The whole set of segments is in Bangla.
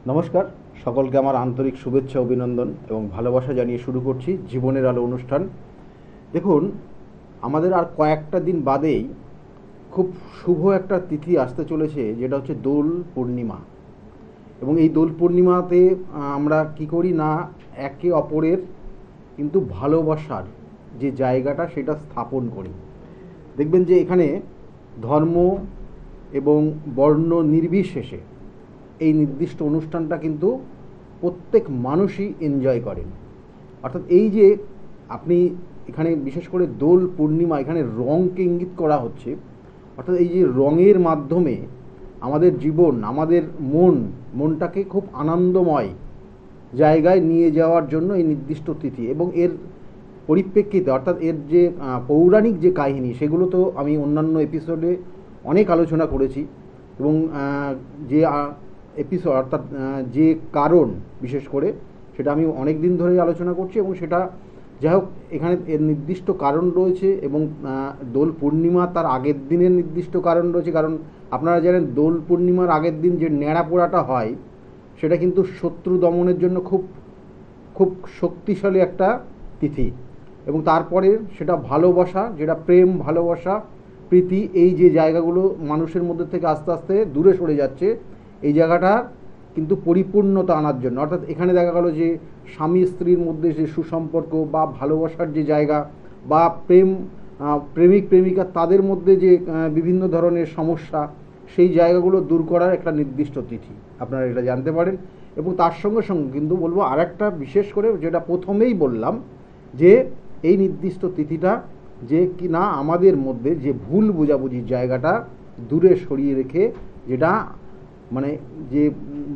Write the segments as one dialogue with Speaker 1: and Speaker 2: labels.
Speaker 1: নমস্কার, সকলকে আমার আন্তরিক শুভেচ্ছা, অভিনন্দন এবং ভালোবাসা জানিয়ে শুরু করছি জীবনের আলো অনুষ্ঠান। দেখুন, আমাদের আর কয়েকটা দিন বাদেই খুব শুভ একটা তিথি আসতে চলেছে, যেটা হচ্ছে দোল পূর্ণিমা। এবং এই দোল পূর্ণিমাতে আমরা কি করি না, একে অপরের কিন্তু ভালোবাসার যে জায়গাটা সেটা স্থাপন করি। দেখবেন যে এখানে ধর্ম এবং বর্ণ নির্বিশেষে এই নির্দিষ্ট অনুষ্ঠানটা কিন্তু প্রত্যেক মানুষই এনজয় করেন। অর্থাৎ এই যে আপনি এখানে বিশেষ করে দোল পূর্ণিমা, এখানে রঙকে ইঙ্গিত করা হচ্ছে। অর্থাৎ এই যে রঙের মাধ্যমে আমাদের জীবন, আমাদের মনটাকে খুব আনন্দময় জায়গায় নিয়ে যাওয়ার জন্য এই নির্দিষ্ট তিথি এবং এর পরিপ্রেক্ষিতে, অর্থাৎ এর যে পৌরাণিক যে কাহিনী, সেগুলো তো আমি অন্যান্য এপিসোডে অনেক আলোচনা করেছি। এবং যে এপিসোড, অর্থাৎ যে কারণ বিশেষ করে, সেটা আমি অনেক দিন ধরেই আলোচনা করছি। এবং সেটা যাই হোক, এখানে এর নির্দিষ্ট কারণ রয়েছে এবং দোল পূর্ণিমা তার আগের দিনের নির্দিষ্ট কারণ রয়েছে। কারণ আপনারা জানেন, দোল পূর্ণিমার আগের দিন যে ন্যাড়া পোড়াটা হয়, সেটা কিন্তু শত্রু দমনের জন্য খুব খুব শক্তিশালী একটা তিথি। এবং তারপরে সেটা ভালোবাসা, যেটা প্রেম, ভালোবাসা, প্রীতি, এই যে জায়গাগুলো মানুষের মধ্যে থেকে আস্তে আস্তে দূরে সরে যাচ্ছে, এই জায়গাটা কিন্তু পরিপূর্ণতা আনার জন্য, অর্থাৎ এখানে দেখা গেল যে স্বামী স্ত্রীর মধ্যে যে সুসম্পর্ক বা ভালোবাসার যে জায়গা, বা প্রেমিক প্রেমিকা তাদের মধ্যে যে বিভিন্ন ধরনের সমস্যা, সেই জায়গাগুলো দূর করার একটা নির্দিষ্ট তিথি, আপনারা এটা জানতে পারেন। এবং তার সঙ্গে সঙ্গে কিন্তু বলবো আরেকটা বিশেষ করে, যেটা প্রথমেই বললাম, যে এই নির্দিষ্ট তিথিটা যে কি না আমাদের মধ্যে যে ভুল বোঝাবুঝির জায়গাটা দূরে সরিয়ে রেখে, যেটা মানে যে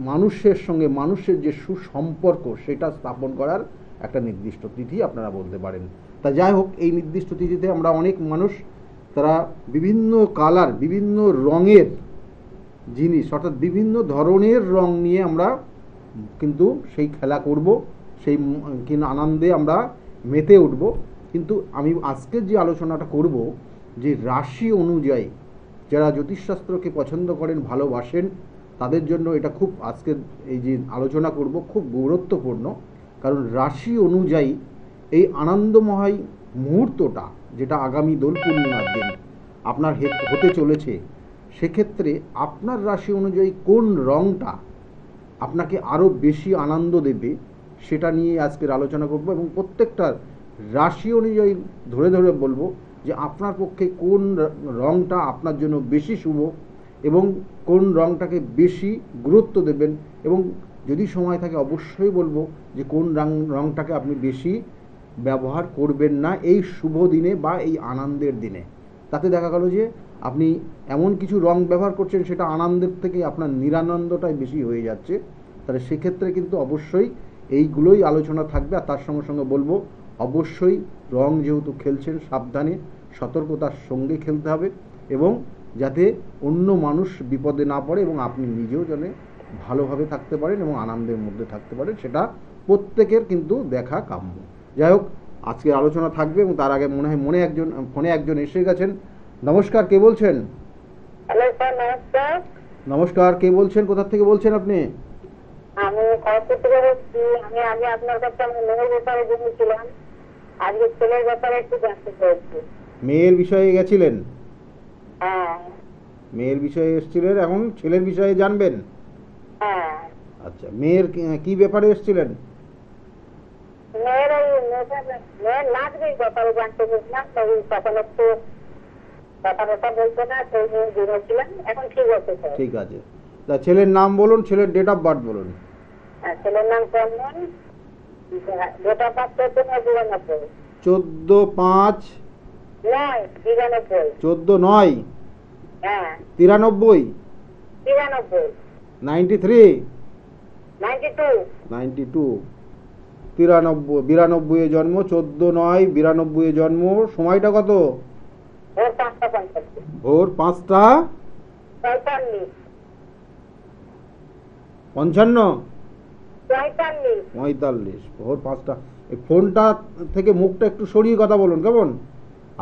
Speaker 1: মানুষের সঙ্গে মানুষের যে সুসম্পর্ক সেটা স্থাপন করার একটা নির্দিষ্ট তিথি আপনারা বলতে পারেন। তা যাই হোক, এই নির্দিষ্ট তিথিতে আমরা অনেক মানুষ, তারা বিভিন্ন কালার, বিভিন্ন রঙের জিনিস, অর্থাৎ বিভিন্ন ধরনের রং নিয়ে আমরা কিন্তু সেই খেলা করব, সেই কিনা আনন্দে আমরা মেতে উঠব। কিন্তু আমি আজকের যে আলোচনাটা করব, যে রাশি অনুযায়ী যারা জ্যোতিষশাস্ত্রকে পছন্দ করেন, ভালোবাসেন, তাদের জন্য এটা খুব, আজকের এই যে আলোচনা করব খুব গুরুত্বপূর্ণ। কারণ রাশি অনুযায়ী এই আনন্দময় মুহূর্তটা, যেটা আগামী দোল পূর্ণিমার দিন আপনার হতে চলেছে, সেক্ষেত্রে আপনার রাশি অনুযায়ী কোন রঙটা আপনাকে আরও বেশি আনন্দ দেবে, সেটা নিয়ে আজকের আলোচনা করব। এবং প্রত্যেকটা রাশি অনুযায়ী ধরে ধরে বলবো যে আপনার পক্ষে কোন রঙটা আপনার জন্য বেশি শুভ এবং কোন রঙটাকে বেশি গুরুত্ব দেবেন। এবং যদি সময় থাকে অবশ্যই বলবো যে কোন রঙটাকে আপনি বেশি ব্যবহার করবেন না এই শুভ দিনে বা এই আনন্দের দিনে। তাতে দেখা গেল যে আপনি এমন কিছু রং ব্যবহার করছেন, সেটা আনন্দের থেকে আপনার নিরানন্দটাই বেশি হয়ে যাচ্ছে। তাহলে সেক্ষেত্রে কিন্তু অবশ্যই এইগুলোই আলোচনা থাকবে। আর তার সঙ্গে সঙ্গে বলবো, অবশ্যই রং যেহেতু খেলছেন, সাবধানে সতর্কতার সঙ্গে খেলতে হবে, এবং যাতে অন্য মানুষ বিপদে না পড়ে এবং আপনি নিজেও যেন ভালোভাবে থাকতে পারেন এবং আনন্দের মধ্যে থাকতে পারেন, সেটা প্রত্যেকের কিন্তু দেখা কাম্য। যাই হোক, আজকের আলোচনা থাকবে। এবং তার আগে মনে হয় ফোনে একজন এসে গেছেন। নমস্কার, কে বলছেন?
Speaker 2: হ্যালো স্যার, নমস্কার।
Speaker 1: নমস্কার, কে বলছেন, কোথা থেকে বলছেন আপনি?
Speaker 2: আমি খড়গপুর থেকে বলছি। আমি আপনার কাছে আমার মেয়ের ব্যাপারে জেনেছিলাম, আজকে ছেলের ব্যাপারে একটু জানতে চাইছি।
Speaker 1: মেয়ের বিষয়ে গেছিলেন?
Speaker 2: হ্যাঁ।
Speaker 1: মেয়ের বিষয়ে এসেছিলেন, এখন ছেলের বিষয়ে জানবেন?
Speaker 2: হ্যাঁ।
Speaker 1: আচ্ছা, মেয়ের কি ব্যাপারে এসেছিলেন?
Speaker 2: মেয়ের নাচবের ব্যাপারে জানতে চাইছিলাম। তখন একটু কথা বলতো না, সেই নিয়ে জেনেছিলাম। এখন ঠিক আছে স্যার।
Speaker 1: ঠিক আছে, তা ছেলের নাম বলুন, ছেলের ডেট অফ বার্থ বলুন।
Speaker 2: ছেলের নাম চন্দন, ডেট অফ বার্থ 14/92।
Speaker 1: 14/5?
Speaker 2: 9/92।
Speaker 1: 14/9?
Speaker 2: হ্যাঁ।
Speaker 1: 93?
Speaker 2: 93।
Speaker 1: 93?
Speaker 2: 92।
Speaker 1: 92? 92 জন্ম, 14/9/92 জন্ম। সময়টা কত?
Speaker 2: ভোর 5:45।
Speaker 1: ভোর 5টা
Speaker 2: 45।
Speaker 1: 55?
Speaker 2: 45।
Speaker 1: 45, ভোর 5টা। এই ফোনটা থেকে মুখটা একটু সরিয়ে কথা বলুন, কেমন?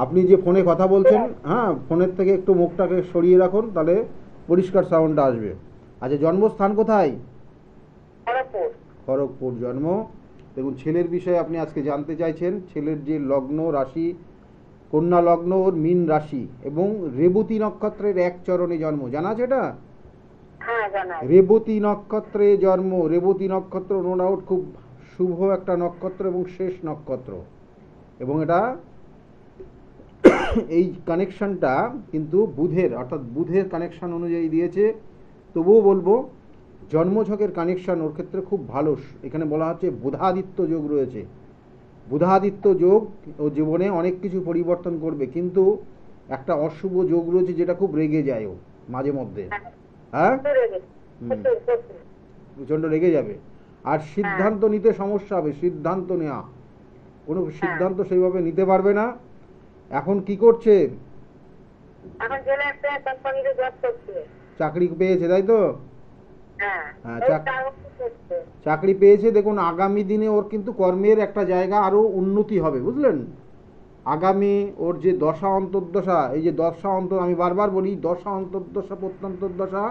Speaker 1: আপনি যে ফোনে কথা বলছেন, হ্যাঁ, ফোনের থেকে একটু মুখটাকে সরিয়ে রাখুন, তাহলে পরিষ্কার সাউন্ডটা আসবে। আচ্ছা, জন্মস্থান কোথায়?
Speaker 2: খড়গপুর।
Speaker 1: খড়গপুর জন্ম। দেখুন ছেলের বিষয়ে আপনি আজকে জানতে চাইছেন। ছেলের যে লগ্ন রাশি, কন্যা লগ্ন ওর মীন রাশি এবং রেবতী নক্ষত্রের এক চরণে জন্ম, জানা আছে এটা?
Speaker 2: হ্যাঁ জানাই।
Speaker 1: রেবতী নক্ষত্রে জন্ম। রেবতী নক্ষত্র নো ডাউট খুব শুভ একটা নক্ষত্র এবং শেষ নক্ষত্র, এবং এটা এই কানেকশনটা কিন্তু বুধের, অর্থাৎ বুধের কানেকশন অনুযায়ী দিয়েছে। তবুও বলবো জন্মছকের কানেকশন ওর ক্ষেত্রে খুব ভালো। এখানে বলা হচ্ছে বুধাদিত্য যোগ রয়েছে। বুধাদিত্য যোগ ও জীবনে অনেক কিছু পরিবর্তন করবে, কিন্তু একটা অশুভ যোগ রয়েছে যেটা খুব রেগে যায় ও মাঝে মধ্যে। হ্যাঁ, প্রচণ্ড রেগে যাবে। আর সিদ্ধান্ত নিতে সমস্যা হবে, সিদ্ধান্ত নেওয়া, কোনো সিদ্ধান্ত সেইভাবে নিতে পারবে না। এখন কি করছে?
Speaker 2: এখন জেলা একটা কোম্পানিতে জব করছে।
Speaker 1: চাকরি পেয়েছে, তাই তো?
Speaker 2: হ্যাঁ,
Speaker 1: হ্যাঁ,
Speaker 2: এই কারণে করছে।
Speaker 1: চাকরি পেয়েছে। দেখুন আগামী দিনে ওর কিন্তু কর্মের একটা জায়গা আরো উন্নতি হবে, বুঝলেন? আগামী ওর যে দশা অন্তর্দশা, এই যে দশা অন্তর, আমি বারবার বলি দশা অন্তর্দশা প্রত্যন্তর্দশা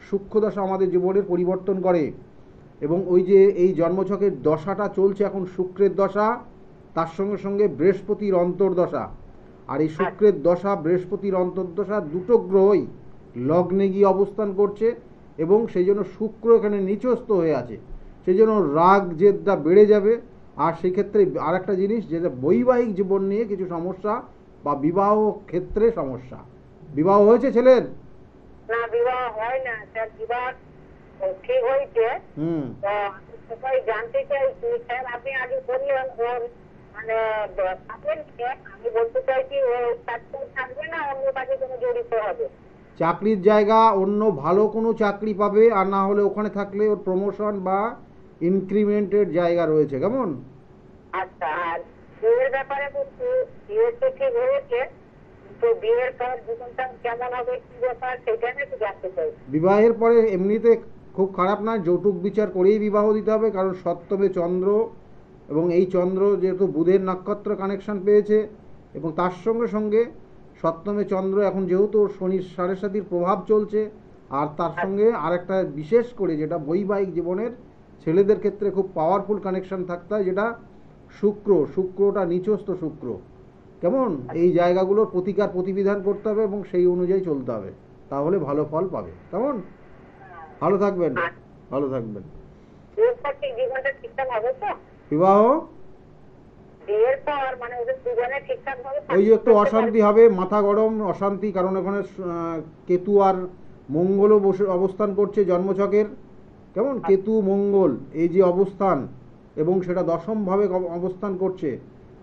Speaker 1: সূক্ষ্ম দশা আমাদের জীবনের পরিবর্তন করে। এবং ওই যে এই জন্মছকের দশাটা চলছে এখন শুক্রের দশা, তার সঙ্গে সঙ্গে বৃহস্পতির অন্তর্দশা। আর এই শুক্রের দশা বৃহস্পতির অন্তর্দশা দুটো গ্রহই লগ্নে গিয়ে অবস্থান করছে, এবং সেই জন্য শুক্র এখানে নিচস্থ হয়ে আছে। সেই জন্য রাগ জেদটা বেড়ে যাবে। আর সেই ক্ষেত্রে আর একটা জিনিস, যেটা বৈবাহিক জীবন নিয়ে কিছু সমস্যা বা বিবাহ ক্ষেত্রে সমস্যা। বিবাহ হয়েছে ছেলের?
Speaker 2: না, বিবাহ হয় না স্যার। বিবাহ ঠিক হয়েছে। তো আমি সবাই জানতে চাইছি স্যার, আপনি আগে বললেন ওর মানে থাকবেন কে? আমি বলতে চাইছি ও থাকবে না অন্য কাজে কোনো জড়িত হবে?
Speaker 1: চাকরির জায়গা অন্য ভালো কোনো চাকরি পাবে, আর না হলে ওখানে থাকলে ওর প্রমোশন বা ইনক্রিমেন্টের জায়গা রয়েছে। কেমন?
Speaker 2: আচ্ছা, আর বিয়ের ব্যাপারে বলছি, বিয়ে তো ঠিক হয়েছে, তো বিয়ের পর জীবনটা কেমন হবে, কি ব্যাপার, সেটা আমি একটু জানতে চাই।
Speaker 1: বিবাহের পরে এমনিতে খুব খারাপ না, যৌতুক বিচার করেই বিবাহ দিতে হবে, কারণ সপ্তমে চন্দ্র, এবং এই চন্দ্র যেহেতু বুধের নক্ষত্র কানেকশন পেয়েছে, এবং তার সঙ্গে সঙ্গে সপ্তমে চন্দ্র এখন যেহেতু শনির সাড়ে সাতির প্রভাব চলছে, আর তার সঙ্গে আরেকটা বিশেষ করে যেটা বৈবাহিক জীবনের ছেলেদের ক্ষেত্রে খুব পাওয়ারফুল কানেকশন থাকতে হয়, যেটা শুক্রটা নিচস্থ শুক্র। কেমন? এই জায়গাগুলোর প্রতিকার প্রতিবিধান করতে হবে এবং সেই অনুযায়ী চলতে হবে, তাহলে ভালো ফল পাবে। কেমন? ভালো থাকবেন, ভালো থাকবেন।
Speaker 2: বিয়ের পর ঠিক জীবনটা ঠিকঠাক হবে তো?
Speaker 1: বিবাহ
Speaker 2: বিয়ের পর মানে ওদের দুজনে ঠিকঠাক ভাবে
Speaker 1: ওই যে একটু অশান্তি হবে, মাথা গরম অশান্তি, কারণ ওখানে কেতু আর মঙ্গলও বসে অবস্থান করছে জন্মছকের। কেমন? কেতু মঙ্গল এই যে অবস্থান, এবং সেটা দশমভাবে অবস্থান করছে।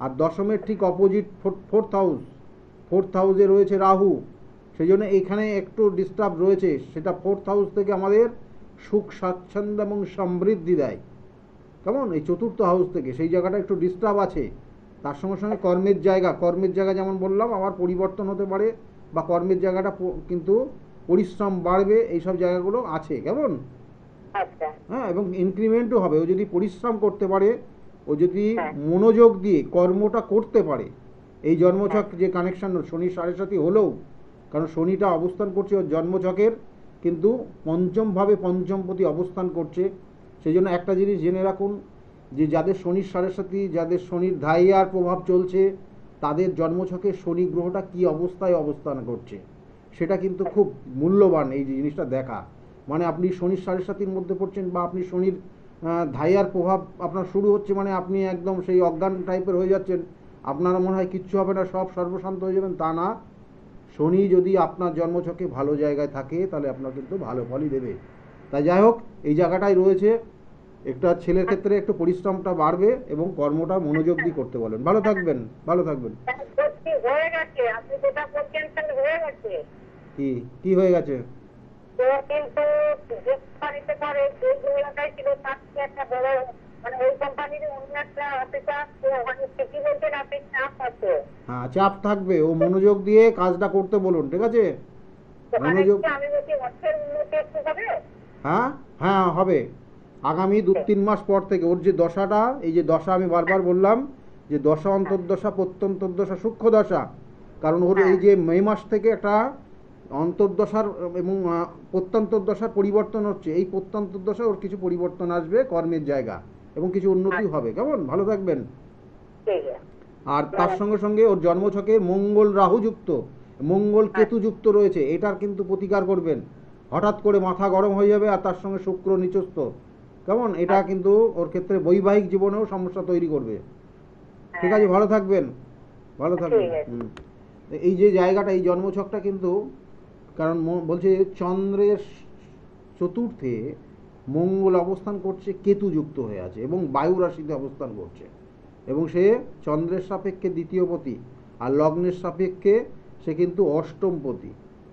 Speaker 1: আর দশমের ঠিক অপোজিট ফোর্থ হাউসে রয়েছে রাহু। সেই জন্য এইখানে একটু ডিস্টার্ব রয়েছে। সেটা ফোর্থ হাউস থেকে আমাদের সুখ স্বাচ্ছন্দ্য এবং সমৃদ্ধি দেয়। কেমন? এই চতুর্থ হাউস থেকে সেই জায়গাটা একটু ডিস্টার্ব আছে। তার সঙ্গে সঙ্গে কর্মের জায়গা যেমন বললাম আবার পরিবর্তন হতে পারে, বা কর্মের জায়গাটা কিন্তু পরিশ্রম বাড়বে, এইসব জায়গাগুলো আছে। কেমন?
Speaker 2: আচ্ছা,
Speaker 1: হ্যাঁ, এবং ইনক্রিমেন্টও হবে। ও যদি পরিশ্রম করতে পারে, ও যদি মনোযোগ দিয়ে কর্মটা করতে পারে, এই জন্মছক যে কানেকশন শনির সাড়ে সাথী হলেও, কারণ শনিটা অবস্থান করছে ওর জন্মছকের, কিন্তু পঞ্চমভাবে পঞ্চমপতি অবস্থান করছে। সেই জন্য একটা জিনিস জেনে রাখুন, যে যাদের শনির সাড়ে সাথী, যাদের শনির ধাইয়ার প্রভাব চলছে, তাদের জন্মছকে শনি গ্রহটা কি অবস্থায় অবস্থান করছে সেটা কিন্তু খুব মূল্যবান এই জিনিসটা দেখা। মানে আপনি শনির সাড়ে সাতির মধ্যে পড়ছেন, বা আপনি শনির ধাইয়ার প্রভাব আপনার শুরু হচ্ছে, মানে আপনি একদম সেই অজ্ঞান টাইপের হয়ে যাচ্ছেন, আপনার মনে হয় কিচ্ছু হবে না, সব সর্বশান্ত হয়ে যাবেন, তা না। শনি যদি আপনার জন্মছকে ভালো জায়গায় থাকে তাহলে আপনার কিন্তু ভালো ফলই দেবে। তাই যাই হোক, এই জায়গাটাই রয়েছে। একটা ছেলের ক্ষেত্রে একটু পরিশ্রমটা বাড়বে এবং কর্মটা মনোযোগ দিয়ে করতে বলেন। ভালো থাকবেন, ভালো থাকবেন।
Speaker 2: হয়ে গেছে, আপনি যেটা বলছেন সেটা হয়ে গেছে।
Speaker 1: কি কি হয়ে গেছে?
Speaker 2: তো কিন্তু যে কোম্পানিতে করে সেই এলাকায় ছিল, তার থেকে একটা বড় মানে ওই কোম্পানির অন্য একটা অফিসার, ওখানে ঠিকই বলছেন আপনি চাপ আছে।
Speaker 1: হ্যাঁ, চাপ থাকবে, ও মনোযোগ দিয়ে কাজটা করতে বলুন, ঠিক আছে? মনোযোগ।
Speaker 2: আমি বলছি অর্থের উন্নতি একটু হবে।
Speaker 1: হ্যাঁ হ্যাঁ হবে। আগামী 2-3 মাস পর থেকে ওর যে দশাটা, এই যে দশা আমি বারবার বললাম যে দশা অন্তর্দশা প্রত্যন্তর্দশা সূক্ষ্ম দশা, কারণ ওর এই যে মে মাস থেকে একটা অন্তর্দশার এবং প্রত্যন্তর দশার পরিবর্তন হচ্ছে, এই প্রত্যন্তর দশা ওর কিছু পরিবর্তন আসবে কর্মের জায়গা এবং কিছু উন্নতি হবে। কেমন, ভালো থাকবেন।
Speaker 2: ঠিক আছে।
Speaker 1: আর তার সঙ্গে সঙ্গে ওর জন্মছকে মঙ্গল রাহু যুক্ত, মঙ্গল কেতু যুক্ত রয়েছে, এটার কিন্তু প্রতিকার করবেন। হঠাৎ করে মাথা গরম হয়ে যাবে, আর তার সঙ্গে শুক্র নিচস্থ, কেমন, এটা কিন্তু ওর ক্ষেত্রে বৈবাহিক জীবনেও সমস্যা তৈরি করবে। ঠিক আছে, ভালো থাকবেন, ভালো থাকবেন। এই যে জায়গাটা, এই জন্মছকটা কিন্তু, কারণ বলছে চন্দ্রের চতুর্থে মঙ্গল অবস্থান করছে, কেতু যুক্ত হয়ে আছে এবং বায়ু রাশিতে অবস্থান করছে, এবং সে চন্দ্রের সাপেক্ষে দ্বিতীয়পতি, আর লগ্নের সাপেক্ষে সে কিন্তু অষ্টমপতি।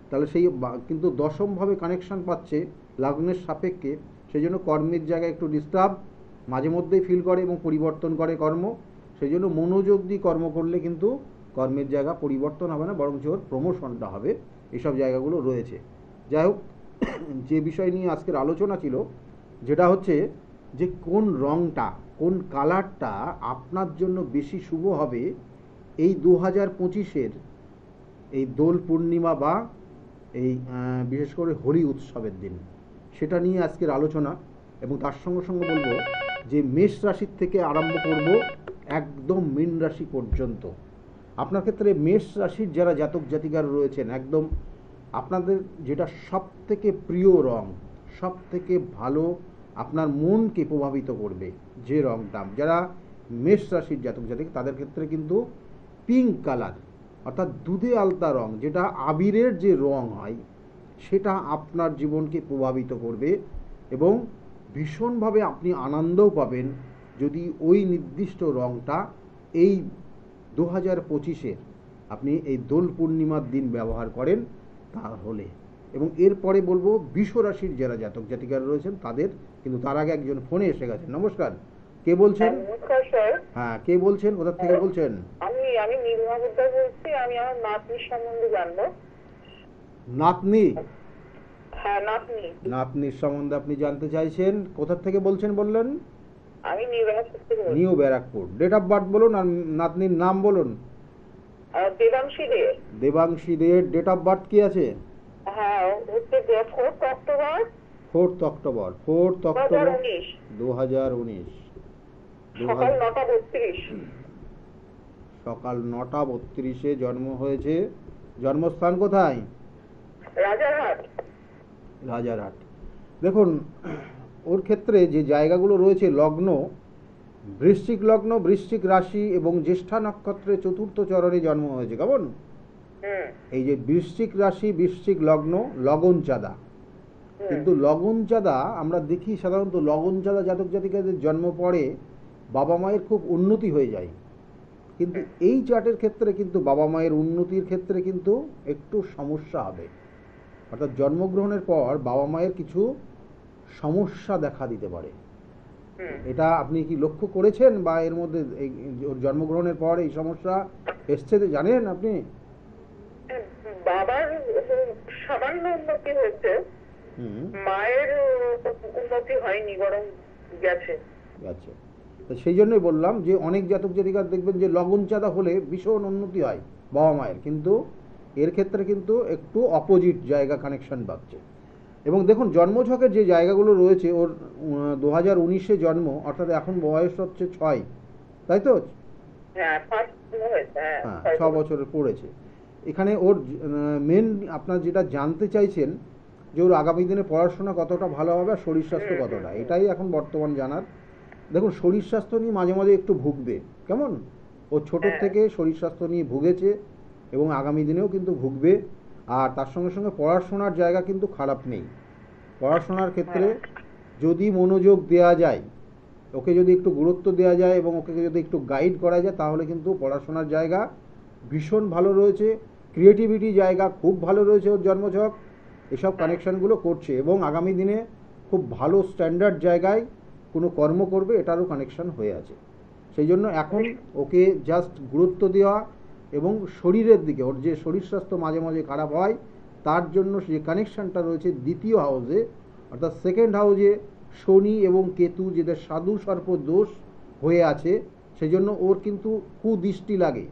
Speaker 1: তাহলে সেই কিন্তু দশমভাবে কানেকশান পাচ্ছে লগ্নের সাপেক্ষে, সেই জন্য কর্মের জায়গায় একটু ডিস্টার্ব মাঝে মধ্যেই ফিল করে এবং পরিবর্তন করে কর্ম। সেই জন্য মনোযোগ দিয়ে কর্ম করলে কিন্তু কর্মের জায়গা পরিবর্তন হবে না, বরং ওর প্রমোশনটা হবে। এসব জায়গাগুলো রয়েছে। যাই হোক, যে বিষয় নিয়ে আজকের আলোচনা ছিল, যেটা হচ্ছে যে কোন রঙটা, কোন কালারটা আপনার জন্য বেশি শুভ হবে এই 2025-এর এই দোল পূর্ণিমা বা এই বিশেষ করে হোলি উৎসবের দিন, সেটা নিয়ে আজকের আলোচনা। এবং তার সঙ্গে সঙ্গে বলবো যে মেষ রাশির থেকে আরম্ভ করব একদম মীন রাশি পর্যন্ত। আপনার ক্ষেত্রে মেষ রাশির যারা জাতক জাতিকার রয়েছেন, একদম আপনাদের যেটা সব থেকে প্রিয় রং, সব থেকে ভালো আপনার মনকে প্রভাবিত করবে যে রংটা, যারা মেষ রাশির জাতক জাতিক, তাদের ক্ষেত্রে কিন্তু পিঙ্ক কালার, অর্থাৎ দুধে আলতা রং, যেটা আবিরের যে রং হয়, সেটা আপনার জীবনকে প্রভাবিত করবে এবং ভীষণভাবে আপনি আনন্দও পাবেন যদি ওই নির্দিষ্ট রংটা এই 2025-এর আপনি এই দোল পূর্ণিমার দিন ব্যবহার করেন তাহলে। এবং এরপরে বলবো বৃষ রাশির যারা জাতক জাতিকারা রয়েছেন তাদের, কিন্তু তার আগে একজন ফোনে এসে গেছে। নমস্কার, কে বলছেন?
Speaker 2: নমস্কার স্যার।
Speaker 1: হ্যাঁ, কে বলছেন, কোথা থেকে বলছেন?
Speaker 2: আমি নির্মলা পোদ্দার বলছি। আমি আমার নাতনির সম্বন্ধে জানবো।
Speaker 1: নাতনি?
Speaker 2: হ্যাঁ, নাতনি।
Speaker 1: নাতনির সম্বন্ধে আপনি জানতে চাইছেন, কোথা থেকে বলছেন বললেন?
Speaker 2: আমি নিউ ব্যারাকপুর থেকে বলছি।
Speaker 1: New Barrackpore. Date of birth বলুন আর নাতনির নাম বলুন।
Speaker 2: Debanshi De.
Speaker 1: Debanshi De. Date of birth কি আছে?
Speaker 2: হ্যাঁ, হচ্ছে 4th অক্টোবর
Speaker 1: 4th অক্টোবর 2019।
Speaker 2: সকাল 9:32।
Speaker 1: সকাল 9:32-এ জন্ম হয়েছে। জন্মস্থান কোথায়?
Speaker 2: রাজারহাট।
Speaker 1: রাজারহাট। দেখুন, ওর ক্ষেত্রে যে জায়গাগুলো রয়েছে, লগ্ন বৃশ্চিক লগ্ন, বৃশ্চিক রাশি এবং জ্যেষ্ঠা নক্ষত্রে চতুর্থ চরণে জন্ম হয়েছে। কেমন? এই যে বৃশ্চিক রাশি, বৃশ্চিক লগ্ন, লগন চাঁদা। কিন্তু লগন চাঁদা আমরা দেখি সাধারণত লগন চাঁদা জাতক জাতিকাদের জন্ম পড়ে বাবা মায়ের খুব উন্নতি হয়ে যায়, কিন্তু এই চার্টের ক্ষেত্রে কিন্তু বাবা মায়ের উন্নতির ক্ষেত্রে কিন্তু একটু সমস্যা হবে। অর্থাৎ জন্মগ্রহণের পর বাবা মায়ের কিছু সমস্যা দেখা দিতে পারে। এটা আপনি কি লক্ষ্য করেছেন, বা এর মধ্যে ওর জন্মগ্রহণের পর এই সমস্যা এসছে জানেন আপনি?
Speaker 2: বাবার সামান্য উন্নতি হয়েছে, মায়ের উন্নতি হয়নি, বরং গেছে।
Speaker 1: আচ্ছা, তো সেই জন্যই বললাম যে অনেক জাতক জাতিকার দেখবেন যে লগন চাঁদা হলে ভীষণ উন্নতি হয় বাবা মায়ের, কিন্তু এর ক্ষেত্রে কিন্তু একটু অপোজিট জায়গা কানেকশন পাচ্ছে। এবং দেখুন জন্মছকের যে জায়গাগুলো রয়েছে, ওর 2019-এ জন্ম, অর্থাৎ এখন বয়স হচ্ছে 6, তাই তো?
Speaker 2: হ্যাঁ,
Speaker 1: 6 বছরের পড়েছে। এখানে ওর মেন আপনার যেটা জানতে চাইছেন যে ওর আগামী দিনে পড়াশোনা কতটা ভালো হবে আর শরীর স্বাস্থ্য কতটা, এটাই এখন বর্তমান জানার। দেখুন, শরীর স্বাস্থ্য নিয়ে মাঝে মাঝে একটু ভুগবে। কেমন? ও ছোটোর থেকে শরীর স্বাস্থ্য নিয়ে ভুগেছে এবং আগামী দিনেও কিন্তু ভুগবে। আর তার সঙ্গে সঙ্গে পড়াশোনার জায়গা কিন্তু খারাপ নেই। পড়াশোনার ক্ষেত্রে যদি মনোযোগ দেওয়া যায়, ওকে যদি একটু গুরুত্ব দেওয়া যায় এবং ওকে যদি একটু গাইড করা যায়, তাহলে কিন্তু পড়াশোনার জায়গা ভীষণ ভালো রয়েছে। ক্রিয়েটিভিটি জায়গা খুব ভালো রয়েছে ওর জন্মছক, এসব কানেকশানগুলো করছে এবং আগামী দিনে খুব ভালো স্ট্যান্ডার্ড জায়গায় কোনো কর্ম করবে, এটারও কানেকশান হয়ে আছে। সেই জন্য এখন ওকে জাস্ট গুরুত্ব দেওয়া এবং শরীরের দিকে, ওর যে শরীর স্বাস্থ্য মাঝে মাঝে খারাপ হয়, তার জন্য যে কানেকশানটা রয়েছে দ্বিতীয় হাউসে, অর্থাৎ সেকেন্ড হাউসে শনি এবং কেতু, যেদের সাধু সর্প দোষ হয়ে আছে, সেই জন্য ওর কিন্তু কুদৃষ্টি লাগে।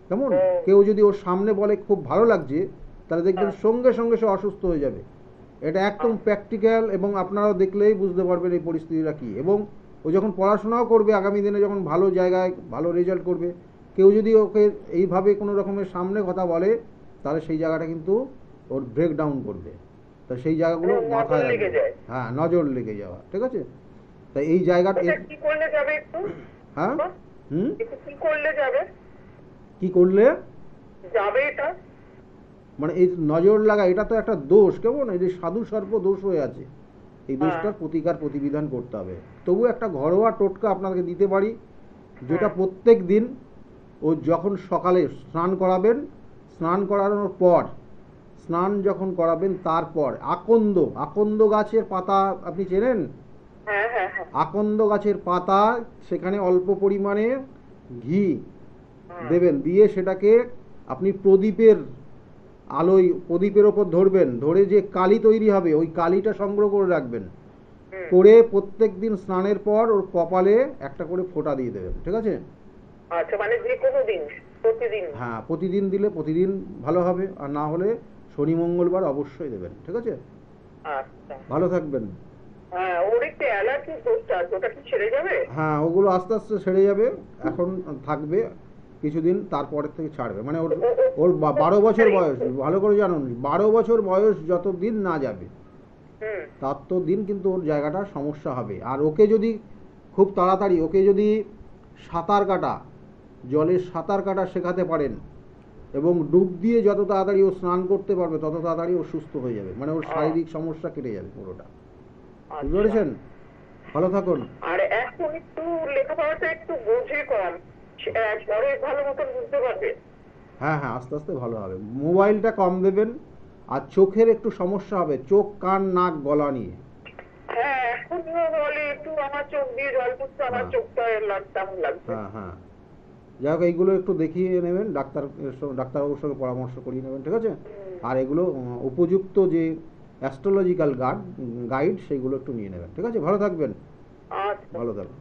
Speaker 1: কেমন? কেউ যদি ওর সামনে বলে খুব ভালো লাগছে, তাহলে দেখবেন সঙ্গে সঙ্গে সে অসুস্থ হয়ে যাবে। এটা একদম প্র্যাকটিক্যাল, এবং আপনারা দেখলেই বুঝতে পারবেন এই পরিস্থিতিটা কী। এবং ও যখন পড়াশোনাও করবে আগামী দিনে, যখন ভালো জায়গায় ভালো রেজাল্ট করবে, কেউ যদি ওকে এইভাবে কোনো রকমের সামনে কথা বলে, তাহলে সেই জায়গাটা কিন্তু ওর ব্রেক ডাউন করবে। তা সেই জায়গাগুলো মাথায় রাখবে। হ্যাঁ, নজর লেগে যাওয়া, ঠিক আছে। তা এই জায়গাটা
Speaker 2: কি করলে যাবে একটু?
Speaker 1: হ্যাঁ,
Speaker 2: কি করলে যাবে?
Speaker 1: কি করলে
Speaker 2: যাবে এটা?
Speaker 1: মানে এই নজর লাগা, এটা তো একটা দোষ, কেমন এই যে সাধু সর্প দোষ হয়ে আছে, এই দোষটার প্রতিকার প্রতিবিধান করতে হবে। তবু একটা ঘরোয়া টোটকা আপনাকে দিতে পারি, যেটা প্রত্যেক দিন ও যখন সকালে স্নান করাবেন, স্নান করানোর পর, স্নান যখন করাবেন তারপর আকন্দ গাছের পাতা আপনি চেনেন? আকন্দ গাছের পাতা, সেখানে অল্প পরিমাণে ঘি দেবেন, দিয়ে সেটাকে আপনি প্রদীপের আলোয় প্রদীপের ওপর ধরবেন, ধরে যে কালি তৈরি হবে ওই কালিটা সংগ্রহ করে রাখবেন, করে প্রত্যেক দিন স্নানের পর ওর কপালে একটা করে ফোঁটা দিয়ে দেবেন, ঠিক আছে?
Speaker 2: আচ্ছা, মানে যে কোনো দিন, প্রতিদিন? হ্যাঁ,
Speaker 1: প্রতিদিন দিলে প্রতিদিন ভালো হবে, আর না হলে শনি মঙ্গলবার অবশ্যই দেবেন, ঠিক আছে?
Speaker 2: আচ্ছা,
Speaker 1: ভালো থাকবেন।
Speaker 2: হ্যাঁ, ওর একটু অ্যালার্জি দোষটা, ওটা কি ছেড়ে যাবে?
Speaker 1: হ্যাঁ, ওগুলো আস্তে আস্তে ছেড়ে যাবে, এখন থাকবে কিছুদিন, তারপরের থেকে ছাড়বে। মানে ওর 12 বছর বয়স, ভালো করে জানুন, 12 বছর বয়স যত দিন না যাবে তার তো দিন কিন্তু ওর জায়গাটা সমস্যা হবে। আর ওকে যদি খুব তাড়াতাড়ি ওকে যদি জলের সাঁতার কাটা শেখাতে পারেন, এবং ডুব দিয়ে যত তাড়াতাড়ি ও স্নান করতে পারবে তত তাড়াতাড়ি ও সুস্থ হয়ে যাবে, মানে ওর শারীরিক সমস্যা কেটে যাবে পুরোটা। বুঝতে পেরেছেন? ভালো থাকুন।
Speaker 2: আর এখন একটু লেখাপড়াটা একটু বোঝে কম, পরে ভালো মতন বুঝতে পারবে।
Speaker 1: হ্যাঁ, আস্তে আস্তে ভালো হবে। মোবাইলটা কম দেবেন, আর চোখের একটু সমস্যা হবে, চোখ, কান, নাক, গলা নিয়ে।
Speaker 2: হ্যাঁ, এখন বলে একটু আমার চোখ দিয়ে জল পড়ছে, আমার চোখটা লাগছে।
Speaker 1: হ্যাঁ, যাই হোক, এইগুলো একটু দেখিয়ে নেবেন, ডাক্তারবাবুর সঙ্গে পরামর্শ করিয়ে নেবেন, ঠিক আছে? আর এগুলো উপযুক্ত যে অ্যাস্ট্রোলজিক্যাল গাইড সেইগুলো একটু নিয়ে নেবেন, ঠিক আছে? ভালো থাকবেন। ভালো থাকবেন।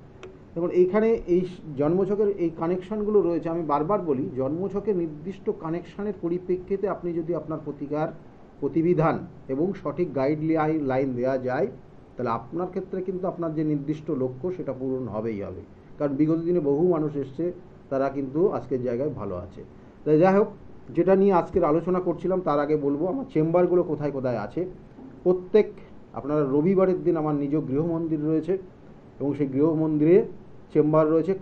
Speaker 1: দেখুন, এইখানে এই জন্মছকের এই কানেকশানগুলো রয়েছে, আমি বারবার বলি, জন্মছকের নির্দিষ্ট কানেকশানের পরিপ্রেক্ষিতে আপনি যদি আপনার প্রতিকার প্রতিবিধান এবং সঠিক লাইন দেওয়া যায়, তাহলে আপনার ক্ষেত্রে কিন্তু আপনার যে নির্দিষ্ট লক্ষ্য সেটা পূরণ হবেই হবে। কারণ বিগত দিনে বহু মানুষ এসছে, তারা কিন্তু আজকের জায়গায় ভালো আছে। তাই যাই হোক, যেটা নিয়ে আজকের আলোচনা করছিলাম তার আগে বলবো আমার চেম্বারগুলো কোথায় কোথায় আছে। প্রত্যেক আপনারা রবিবারের দিন আমার নিজ গৃহমন্দির রয়েছে, এবং সেই গৃহমন্দিরে চেম্বার রয়েছে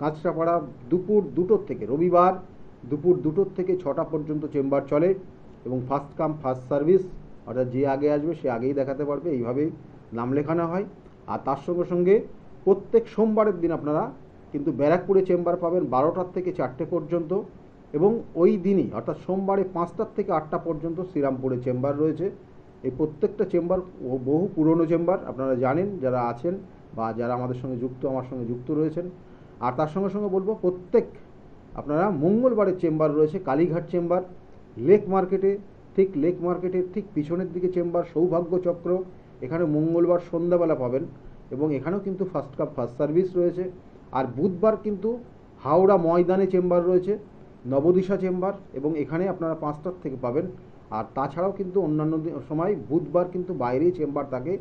Speaker 1: কাঁচরাপাড়া দুপুর 2টোর থেকে, রবিবার দুপুর 2টোর থেকে 6টা পর্যন্ত চেম্বার চলে, এবং ফার্স্ট কাম ফার্স্ট সার্ভিস, অর্থাৎ যে আগে আসবে সে আগেই দেখাতে পারবে, এইভাবেই নাম লেখানো হয়। আর তার সঙ্গে সঙ্গে প্রত্যেক সোমবারের দিন আপনারা কিন্তু ব্যারাকপুরে চেম্বার পাবেন 12টার থেকে 4টে পর্যন্ত, এবং ওই দিনই অর্থাৎ সোমবারে 5টার থেকে 8টা পর্যন্ত শ্রীরামপুরে চেম্বার রয়েছে। এই প্রত্যেকটা চেম্বার বহু পুরনো চেম্বার, আপনারা জানেন যারা আছেন বা যারা আমাদের সঙ্গে আমার সঙ্গে যুক্ত রয়েছেন। আর তার সঙ্গে সঙ্গে বলবো, প্রত্যেক আপনারা মঙ্গলবারের চেম্বার রয়েছে কালীঘাট চেম্বার, লেক মার্কেটের ঠিক পিছনের দিকে চেম্বার সৌভাগ্য চক্র, এখানে মঙ্গলবার সন্ধ্যাবেলা পাবেন, এবং এখানেও কিন্তু ফার্স্ট কাম ফার্স্ট সার্ভিস রয়েছে। আর বুধবার কিন্তু হাওড়া ময়দানে চেম্বার রয়েছে, নবদিশা চেম্বার, এবং এখানে আপনারা 5টার থেকে পাবেন। আর তাছাড়াও কিন্তু অন্যান্য সময় বুধবার কিন্তু বাইরেই চেম্বার থাকে,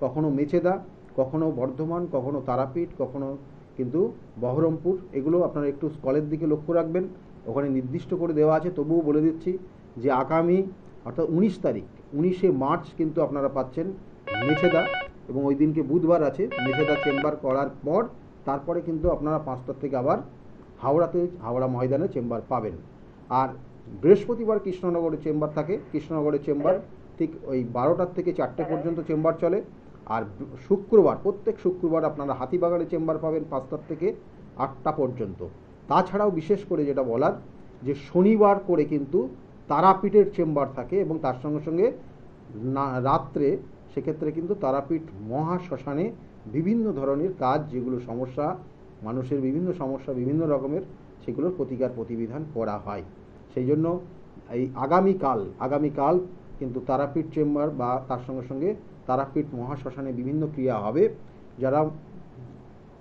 Speaker 1: কখনো মেচেদা, কখনো বর্ধমান, কখনো তারাপীঠ, কখনো কিন্তু বহরমপুর। এগুলো আপনারা একটু স্কলের দিকে লক্ষ্য রাখবেন, ওখানে নির্দিষ্ট করে দেওয়া আছে। তবুও বলে দিচ্ছি যে আগামী অর্থাৎ 19 মার্চ কিন্তু আপনারা পাচ্ছেন মেছেদা, এবং ওই দিনকে বুধবার আছে। মেছেদা চেম্বার করার পর তারপরে কিন্তু আপনারা 5টার থেকে আবার হাওড়া ময়দানে চেম্বার পাবেন। আর বৃহস্পতিবার কৃষ্ণনগরের চেম্বার থাকে, কৃষ্ণনগরের চেম্বার ঠিক ওই 12টার থেকে 4টে পর্যন্ত চেম্বার চলে। আর প্রত্যেক শুক্রবার আপনারা হাতিবাগানে চেম্বার পাবেন 5টার থেকে 8টা পর্যন্ত। তাছাড়াও বিশেষ করে যেটা বলার, যে শনিবার করে কিন্তু তারাপীঠের চেম্বার থাকে, এবং তার সঙ্গে সঙ্গে রাত্রে সেক্ষেত্রে কিন্তু তারাপীঠ মহাশ্মশানে বিভিন্ন ধরনের কাজ, যেগুলো সমস্যা মানুষের বিভিন্ন সমস্যা বিভিন্ন রকমের, সেগুলোর প্রতিকার প্রতিবিধান করা হয়। সেই জন্য এই আগামীকাল কিন্তু তারাপীঠ চেম্বার বা তার সঙ্গে সঙ্গে তারাপীঠ মহাশ্মশানে বিভিন্ন ক্রিয়া হবে। যারা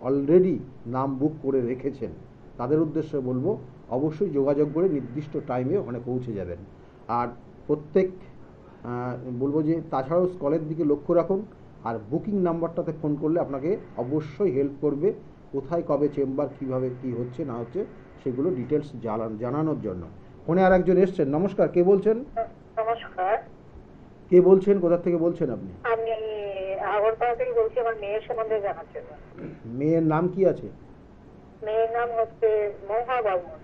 Speaker 1: অলরেডি নাম বুক করে রেখেছেন তাদের উদ্দেশ্যে বলবো, অবশ্যই যোগাযোগ করে নির্দিষ্ট টাইমে ওখানে পৌঁছে যাবেন। আর প্রত্যেক বলবো যে তাছাড়াও স্কলের দিকে লক্ষ্য রাখুন, আর বুকিং নাম্বারটাতে ফোন করলে আপনাকে অবশ্যই হেল্প করবে কোথায় কবে চেম্বার, কিভাবে কি হচ্ছে না হচ্ছে সেগুলো ডিটেলস জানানোর জন্য। ফোনে আর একজন এসছেন। নমস্কার, কে বলছেন?
Speaker 2: নমস্কার।
Speaker 1: কে বলছেন, কোথা থেকে বলছেন আপনি?
Speaker 2: আমি আগরতলা থেকে বলছি, আমার মেয়ের সম্বন্ধে জানার জন্য।
Speaker 1: মেয়ের নাম কি আছে?
Speaker 2: মেয়ের নাম হচ্ছে Mahua Barman.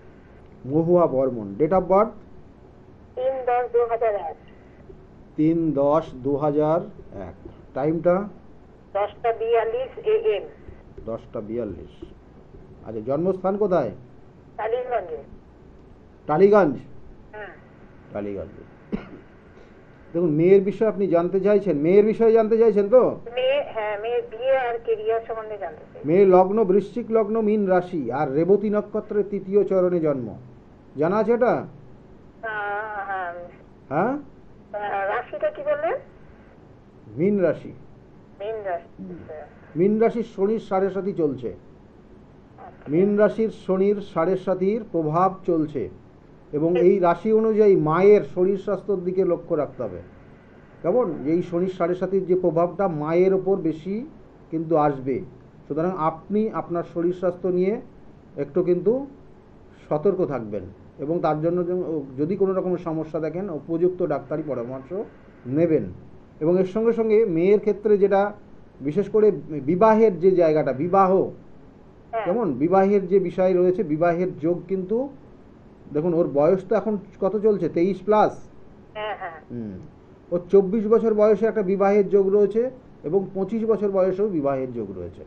Speaker 1: Mahua Barman. Date of birth?
Speaker 2: 3/10/2001।
Speaker 1: 3/10/2001। টাইমটা?
Speaker 2: 10:42 AM।
Speaker 1: 10:42। আচ্ছা, জন্মস্থান কোথায়?
Speaker 2: টালিগঞ্জে।
Speaker 1: টালিগঞ্জ?
Speaker 2: হ্যাঁ।
Speaker 1: টালিগঞ্জে। দেখুন, মেয়ের বিষয়ে আপনি জানতে চাইছেন, মেয়ের বিষয়ে জানতে চাইছেন তো?
Speaker 2: মেয়ের বিয়ে আর কেরিয়ার সম্বন্ধে জানতে চাই।
Speaker 1: মেয়ের লগ্ন বৃশ্চিক লগ্ন, মীন রাশি, আর রেবতী নক্ষত্রের 3য় চরণে জন্ম। জানা আছে এটা? হ্যাঁ।
Speaker 2: রাশিটা কি বললেন?
Speaker 1: মীন রাশি।
Speaker 2: মীন রাশি।
Speaker 1: মীন রাশির শনির 7.5 চলছে। মীন রাশির শনির 7.5 প্রভাব চলছে, এবং এই রাশি অনুযায়ী মায়ের শরীর স্বাস্থ্যের দিকে লক্ষ্য রাখতে হবে। কেমন? এই শনির 7.5 যে প্রভাবটা মায়ের ওপর বেশি কিন্তু আসবে, সুতরাং আপনি আপনার শরীর স্বাস্থ্য নিয়ে একটু কিন্তু সতর্ক থাকবেন, এবং তার জন্য যদি কোনো রকম সমস্যা দেখেন উপযুক্ত ডাক্তারি পরামর্শ নেবেন। এবং এর সঙ্গে সঙ্গে মেয়ের ক্ষেত্রে যেটা বিশেষ করে বিবাহের যে জায়গাটা, বিবাহ, কেমন বিবাহের যে বিষয় রয়েছে, বিবাহের যোগ কিন্তু দেখুন, ওর বয়স তো এখন কত চলছে? 23+। ওর 24 বছর বয়সে একটা বিবাহের যোগ রয়েছে, এবং 25 বছর বয়সেও বিবাহের যোগ রয়েছে।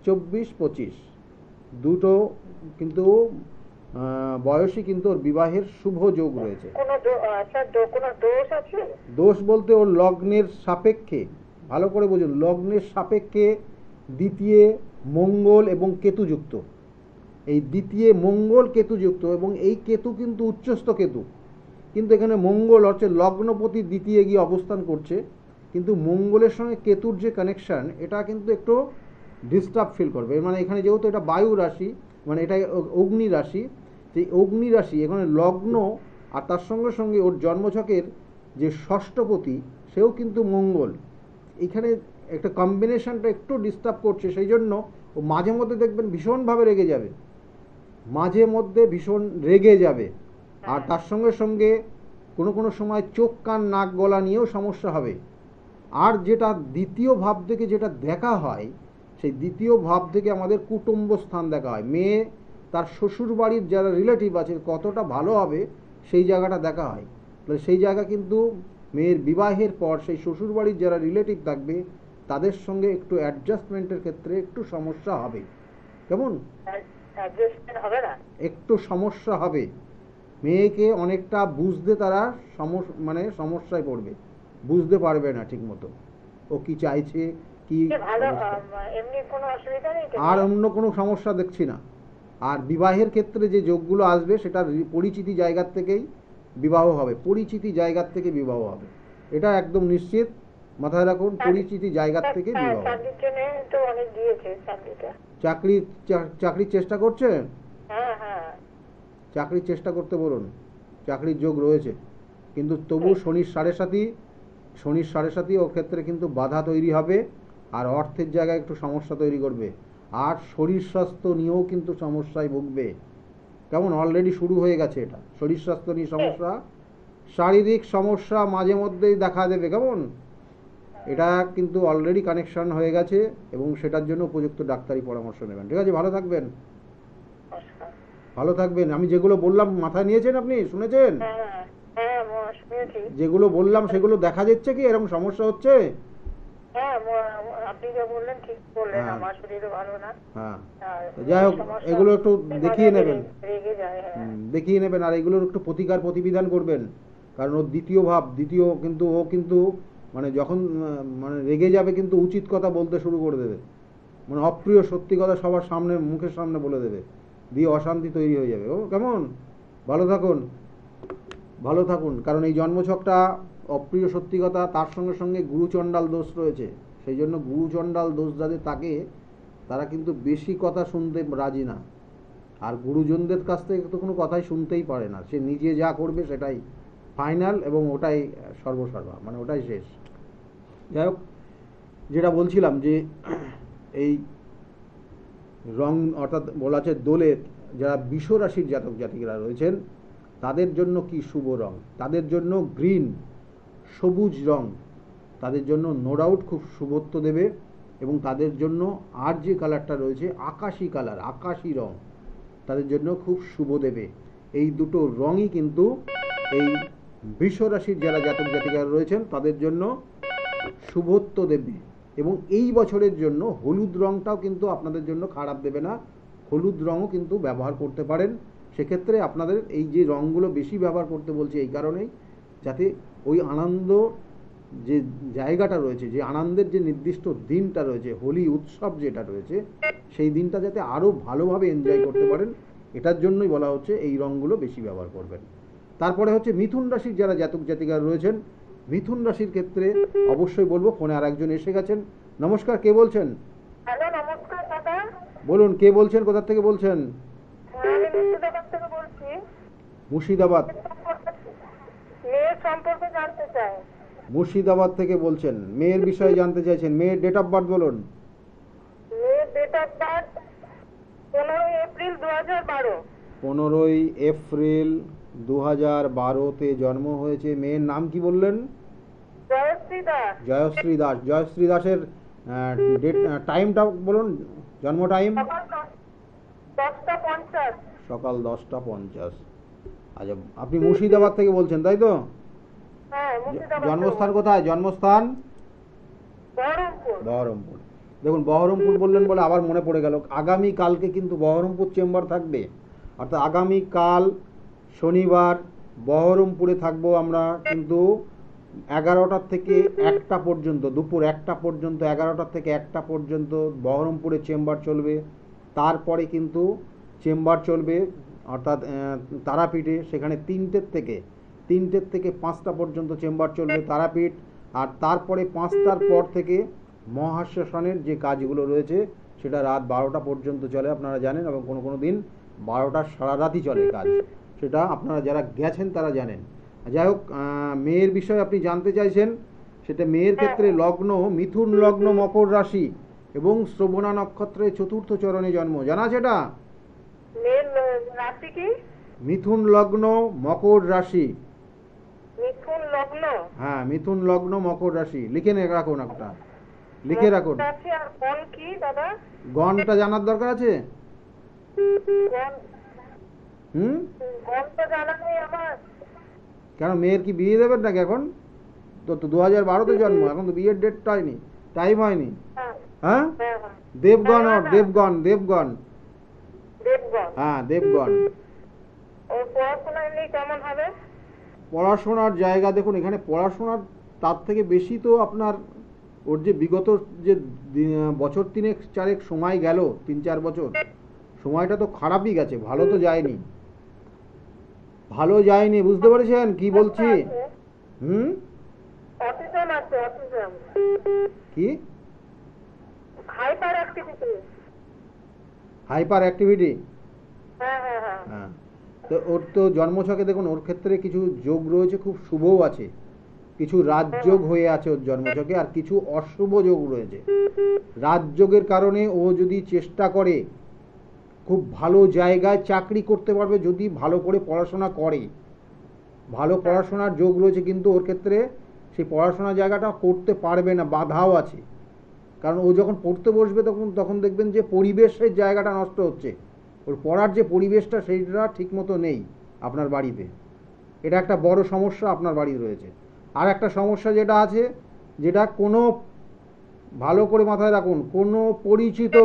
Speaker 1: 24-25 দুটো কিন্তু বয়সই কিন্তু ওর বিবাহের শুভ যোগ রয়েছে।
Speaker 2: কোনো দোষ আছে?
Speaker 1: দোষ বলতে ওর লগ্নের সাপেক্ষে, ভালো করে বুঝুন, লগ্নের সাপেক্ষে দ্বিতীয় মঙ্গল এবং কেতুযুক্ত। এই দ্বিতীয় মঙ্গল কেতুযুক্ত, এবং এই কেতু কিন্তু উচ্চস্থ কেতু, কিন্তু এখানে মঙ্গল হচ্ছে লগ্নপতি দ্বিতীয় গিয়ে অবস্থান করছে, কিন্তু মঙ্গলের সঙ্গে কেতুর যে কানেকশান এটা কিন্তু একটু ডিস্টার্ব ফিল করবে। মানে এখানে যেহেতু এটা বায়ু রাশি, মানে এটা অগ্নি রাশি, সেই অগ্নি রাশি এখানে লগ্ন, আর তার সঙ্গে সঙ্গে ওর জন্মছকের যে ষষ্ঠপতি সেও কিন্তু মঙ্গল, এখানে একটা কম্বিনেশনটা একটু ডিস্টার্ব করছে। সেই জন্য ও মাঝে মধ্যে দেখবেন ভীষণভাবে রেগে যাবে, মাঝে মধ্যে ভীষণ রেগে যাবে, আর তার সঙ্গে সঙ্গে কোনো কোনো সময় চোখ কান নাক গলা নিয়েও সমস্যা হবে। আর যেটা দ্বিতীয় ভাব থেকে যেটা দেখা হয়, সেই দ্বিতীয় ভাব থেকে আমাদের কুটুম্ব স্থান দেখা হয়। মেয়ে তার শ্বশুর বাড়ির যারা রিলেটিভ আছে কতটা ভালো হবে সেই জায়গাটা দেখা হয়। তাহলে সেই জায়গা কিন্তু মেয়ের বিবাহের পর সেই শ্বশুর বাড়ির যারা রিলেটিভ থাকবে তাদের সঙ্গে একটু অ্যাডজাস্টমেন্টের ক্ষেত্রে একটু সমস্যা হবে। কেমন? একটু সমস্যা হবে, মেয়েকে অনেকটা বুঝতে তারা সমস্যায় পড়বে, বুঝতে পারবে না ঠিক মতো ও কি চাইছে কি। আর অন্য কোনো সমস্যা দেখছি না। আর বিবাহের ক্ষেত্রে যে যোগগুলো আসবে সেটা পরিচিতি জায়গার থেকেই বিবাহ হবে, পরিচিতি জায়গার থেকে বিবাহ হবে, এটা একদম নিশ্চিত, মাথায় রাখুন, পরিচিতি জায়গার থেকে বিবাহ। চাকরির চেষ্টা করছে? চাকরির চেষ্টা করতে বলুন, চাকরির যোগ রয়েছে, কিন্তু তবু শনির 7.5 ওর ক্ষেত্রে কিন্তু বাধা তৈরি হবে, আর অর্থের জায়গায় একটু সমস্যা তৈরি করবে, আর শরীর স্বাস্থ্য নিয়েও কিন্তু সমস্যায় ভুগবে। কেমন? অলরেডি শুরু হয়ে গেছে এটা, শরীর স্বাস্থ্য নিয়ে সমস্যা, শারীরিক সমস্যা মাঝে মধ্যেই দেখা দেবে। কেমন? এটা কিন্তু অলরেডি কানেকশন হয়ে গেছে, এবং সেটার জন্য উপযুক্ত ডাক্তারি পরামর্শ নেবেন। ঠিক আছে, ভালো থাকবেন। ভালো থাকবেন। আমি যেগুলো বললাম মাথায় নিয়েছেন? আপনি শুনেছেন? যেগুলো বললাম সেগুলো দেখা যাচ্ছে কি এরকম সমস্যা হচ্ছে? যাই হোক, এগুলো একটু দেখিয়ে নেবেন, দেখিয়ে নেবেন, আর এগুলোর একটু প্রতিকার প্রতিবিধান করবেন, কারণ ওর দ্বিতীয় ভাব, দ্বিতীয় কিন্তু ও কিন্তু মানে যখন মানে রেগে যাবে কিন্তু উচিত কথা বলতে শুরু করে দেবে, মানে অপ্রিয় সত্যি কথা সবার সামনে, মুখের সামনে বলে দেবে, দিয়ে অশান্তি তৈরি হয়ে যাবে। ও কেমন? ভালো থাকুন, ভালো থাকুন, কারণ এই জন্মছকটা অপ্রিয় সত্যি কথা, তার সঙ্গে সঙ্গে গুরুচণ্ডাল দোষ রয়েছে, সেই জন্য গুরুচণ্ডাল দোষ যাদের থাকে তারা কিন্তু বেশি কথা শুনতে রাজি না, আর গুরুজনদের কাছ থেকে তো কোনো কথাই শুনতেই পারে না, সে নিজে যা করবে সেটাই ফাইনাল এবং ওটাই সর্বসর্বা, মানে ওটাই শেষ। যাই হোক, যেটা বলছিলাম যে এই রং অর্থাৎ বলা আছে দোলে যারা বৃষ রাশির জাতক জাতিকারা রয়েছেন তাদের জন্য কি শুভ রং, তাদের জন্য গ্রিন, সবুজ রং তাদের জন্য নো ডাউট খুব শুভত্ব দেবে। এবং তাদের জন্য আর যে কালারটা রয়েছে আকাশি কালার, আকাশি রং তাদের জন্য খুব শুভ দেবে। এই দুটো রঙই কিন্তু এই বৃষ রাশির যারা জাতক জাতিকারা রয়েছেন তাদের জন্য শুভত্ব দেবে। এবং এই বছরের জন্য হলুদ রঙটাও কিন্তু আপনাদের জন্য খারাপ দেবে না, হলুদ রঙও কিন্তু ব্যবহার করতে পারেন। সেক্ষেত্রে আপনাদের এই যে রঙগুলো বেশি ব্যবহার করতে বলছি এই কারণেই, যাতে ওই আনন্দ যে জায়গাটা রয়েছে, যে আনন্দের যে নির্দিষ্ট দিনটা রয়েছে, হোলি উৎসব যেটা রয়েছে, সেই দিনটা যাতে আরও ভালোভাবে এনজয় করতে পারেন, এটার জন্যই বলা হচ্ছে এই রঙগুলো বেশি ব্যবহার করবেন। তারপরে হচ্ছে মিথুন রাশির যারা জাতক জাতিকারা রয়েছেন, মিথুন রাশির ক্ষেত্রে অবশ্যই বলবো, ফোনে আর একজন এসে গেছেন। নমস্কার, কে বলছেন?
Speaker 2: হ্যালো, নমস্কার দাদা।
Speaker 1: বলুন, কে বলছেন, কোথা থেকে বলছেন?
Speaker 2: আমি মুর্শিদাবাদ থেকে বলছি।
Speaker 1: মুর্শিদাবাদ?
Speaker 2: মেয়ের সম্পর্কে জানতে চাই।
Speaker 1: মুর্শিদাবাদ থেকে বলছেন, মেয়ের বিষয়ে জানতে চাইছেন। মেয়ের ডেট অফ বার্থ বলুন।
Speaker 2: মেয়ের date of birth 15 April 2012।
Speaker 1: 15 April 2012-তে জন্ম হয়েছে। মেয়ের নাম কি বললেন?
Speaker 2: জয়শ্রী দাস।
Speaker 1: জয়শ্রী দাস। জয়শ্রী দাসের ডেট, টাইমটা বলুন, জন্ম টাইম?
Speaker 2: সকাল 10:50।
Speaker 1: সকাল 10:50। আচ্ছা, আপনি মুর্শিদাবাদ থেকে বলছেন তাই তো?
Speaker 2: হ্যাঁ, মুর্শিদাবাদ।
Speaker 1: জন্মস্থান কোথায়? জন্মস্থান
Speaker 2: বহরমপুর।
Speaker 1: বহরমপুর। দেখুন, বহরমপুর বললেন বলে আবার মনে পড়ে গেল, আগামী কালকে কিন্তু বহরমপুর চেম্বার থাকবে। অর্থাৎ আগামী কাল শনিবার বহরমপুরে থাকবো আমরা, কিন্তু 11টা থেকে 1টা পর্যন্ত, দুপুর 1টা পর্যন্ত, 11টা থেকে 1টা পর্যন্ত বহরমপুরে চেম্বার চলবে। তারপরে কিন্তু চেম্বার চলবে অর্থাৎ তারাপীঠে, সেখানে 3টের থেকে 5টা পর্যন্ত চেম্বার চলবে তারাপীঠ। আর তারপরে 5টার পর থেকে মহাশ্মশানের যে কাজগুলো রয়েছে সেটা রাত 12টা পর্যন্ত চলে, আপনারা জানেন। এবং কোনো কোনো দিন 12টার সারা রাতই চলে কাজ, সেটা আপনারা যারা গেছেন তারা জানেন। যাই হোক, মেয়ের বিষয়ে আপনি জানতে চাইছেন, সেটা মেয়ের ক্ষেত্রে লগ্ন মিথুন লগ্ন, মকর রাশি এবং শ্রবণা নক্ষত্রে 4র্থ চরণে জন্ম। জানা আছে এটা?
Speaker 2: মেয়ের রাশি কি?
Speaker 1: মিথুন লগ্ন, মকর রাশি।
Speaker 2: মিথুন লগ্ন?
Speaker 1: হ্যাঁ, মিথুন লগ্ন, মকর রাশি। লিখে রাখুন, একটা লিখে রাখুন।
Speaker 2: রাশি। আর কোন কি দাদা?
Speaker 1: গণটা জানার দরকার আছে?
Speaker 2: কোন তো জানা নেই আমার।
Speaker 1: কেন, মেয়ের কি বিয়ে দেবেন নাকি এখন? তো 2012-তে জন্ম, এখন তো বিয়ের ডেট হয়নি, টাইম হয়নি। হ্যাঁ, দেবগণ, দেবগণ দেবগণ
Speaker 2: দেবগণ।
Speaker 1: হ্যাঁ, দেবগণ।
Speaker 2: ও পড়াশোনা এমনি কেমন হবে?
Speaker 1: পড়াশোনার জায়গা দেখুন, এখানে পড়াশোনার তার থেকে বেশি তো আপনার ওর যে বিগত যে বছর 3-4 সময় গেল, 3-4 বছর সময়টা তো খারাপই গেছে, ভালো তো যায়নি, ভালো যায়নি। বুঝতে পেরেছেন কি বলছি?
Speaker 2: অটিজম আছে, অটিজম।
Speaker 1: কি?
Speaker 2: Hyper activity.
Speaker 1: Hyper activity?
Speaker 2: হ্যাঁ হ্যাঁ হ্যাঁ।
Speaker 1: হ্যাঁ, তো ওর তো জন্মছকে দেখুন, ওর ক্ষেত্রে কিছু যোগ রয়েছে, খুব শুভও আছে, কিছু রাজযোগ হয়ে আছে ওর জন্মছকে, আর কিছু অশুভ যোগ রয়েছে। রাজযোগের কারণে ও যদি চেষ্টা করে খুব ভালো জায়গায় চাকরি করতে পারবে, যদি ভালো করে পড়াশোনা করে। ভালো পড়াশোনার যোগ রয়েছে, কিন্তু ওর ক্ষেত্রে সেই পড়াশোনা জায়গাটা করতে পারবে না, বাধাও আছে। কারণ ও যখন পড়তে বসবে তখন দেখবেন যে পরিবেশের জায়গাটা নষ্ট হচ্ছে, ওর পড়ার যে পরিবেশটা সেইটা ঠিকমতো নেই আপনার বাড়িতে। এটা একটা বড় সমস্যা আপনার বাড়ি রয়েছে। আর একটা সমস্যা যেটা আছে, যেটা কোনো, ভালো করে মাথায় রাখুন, কোনো পরিচিত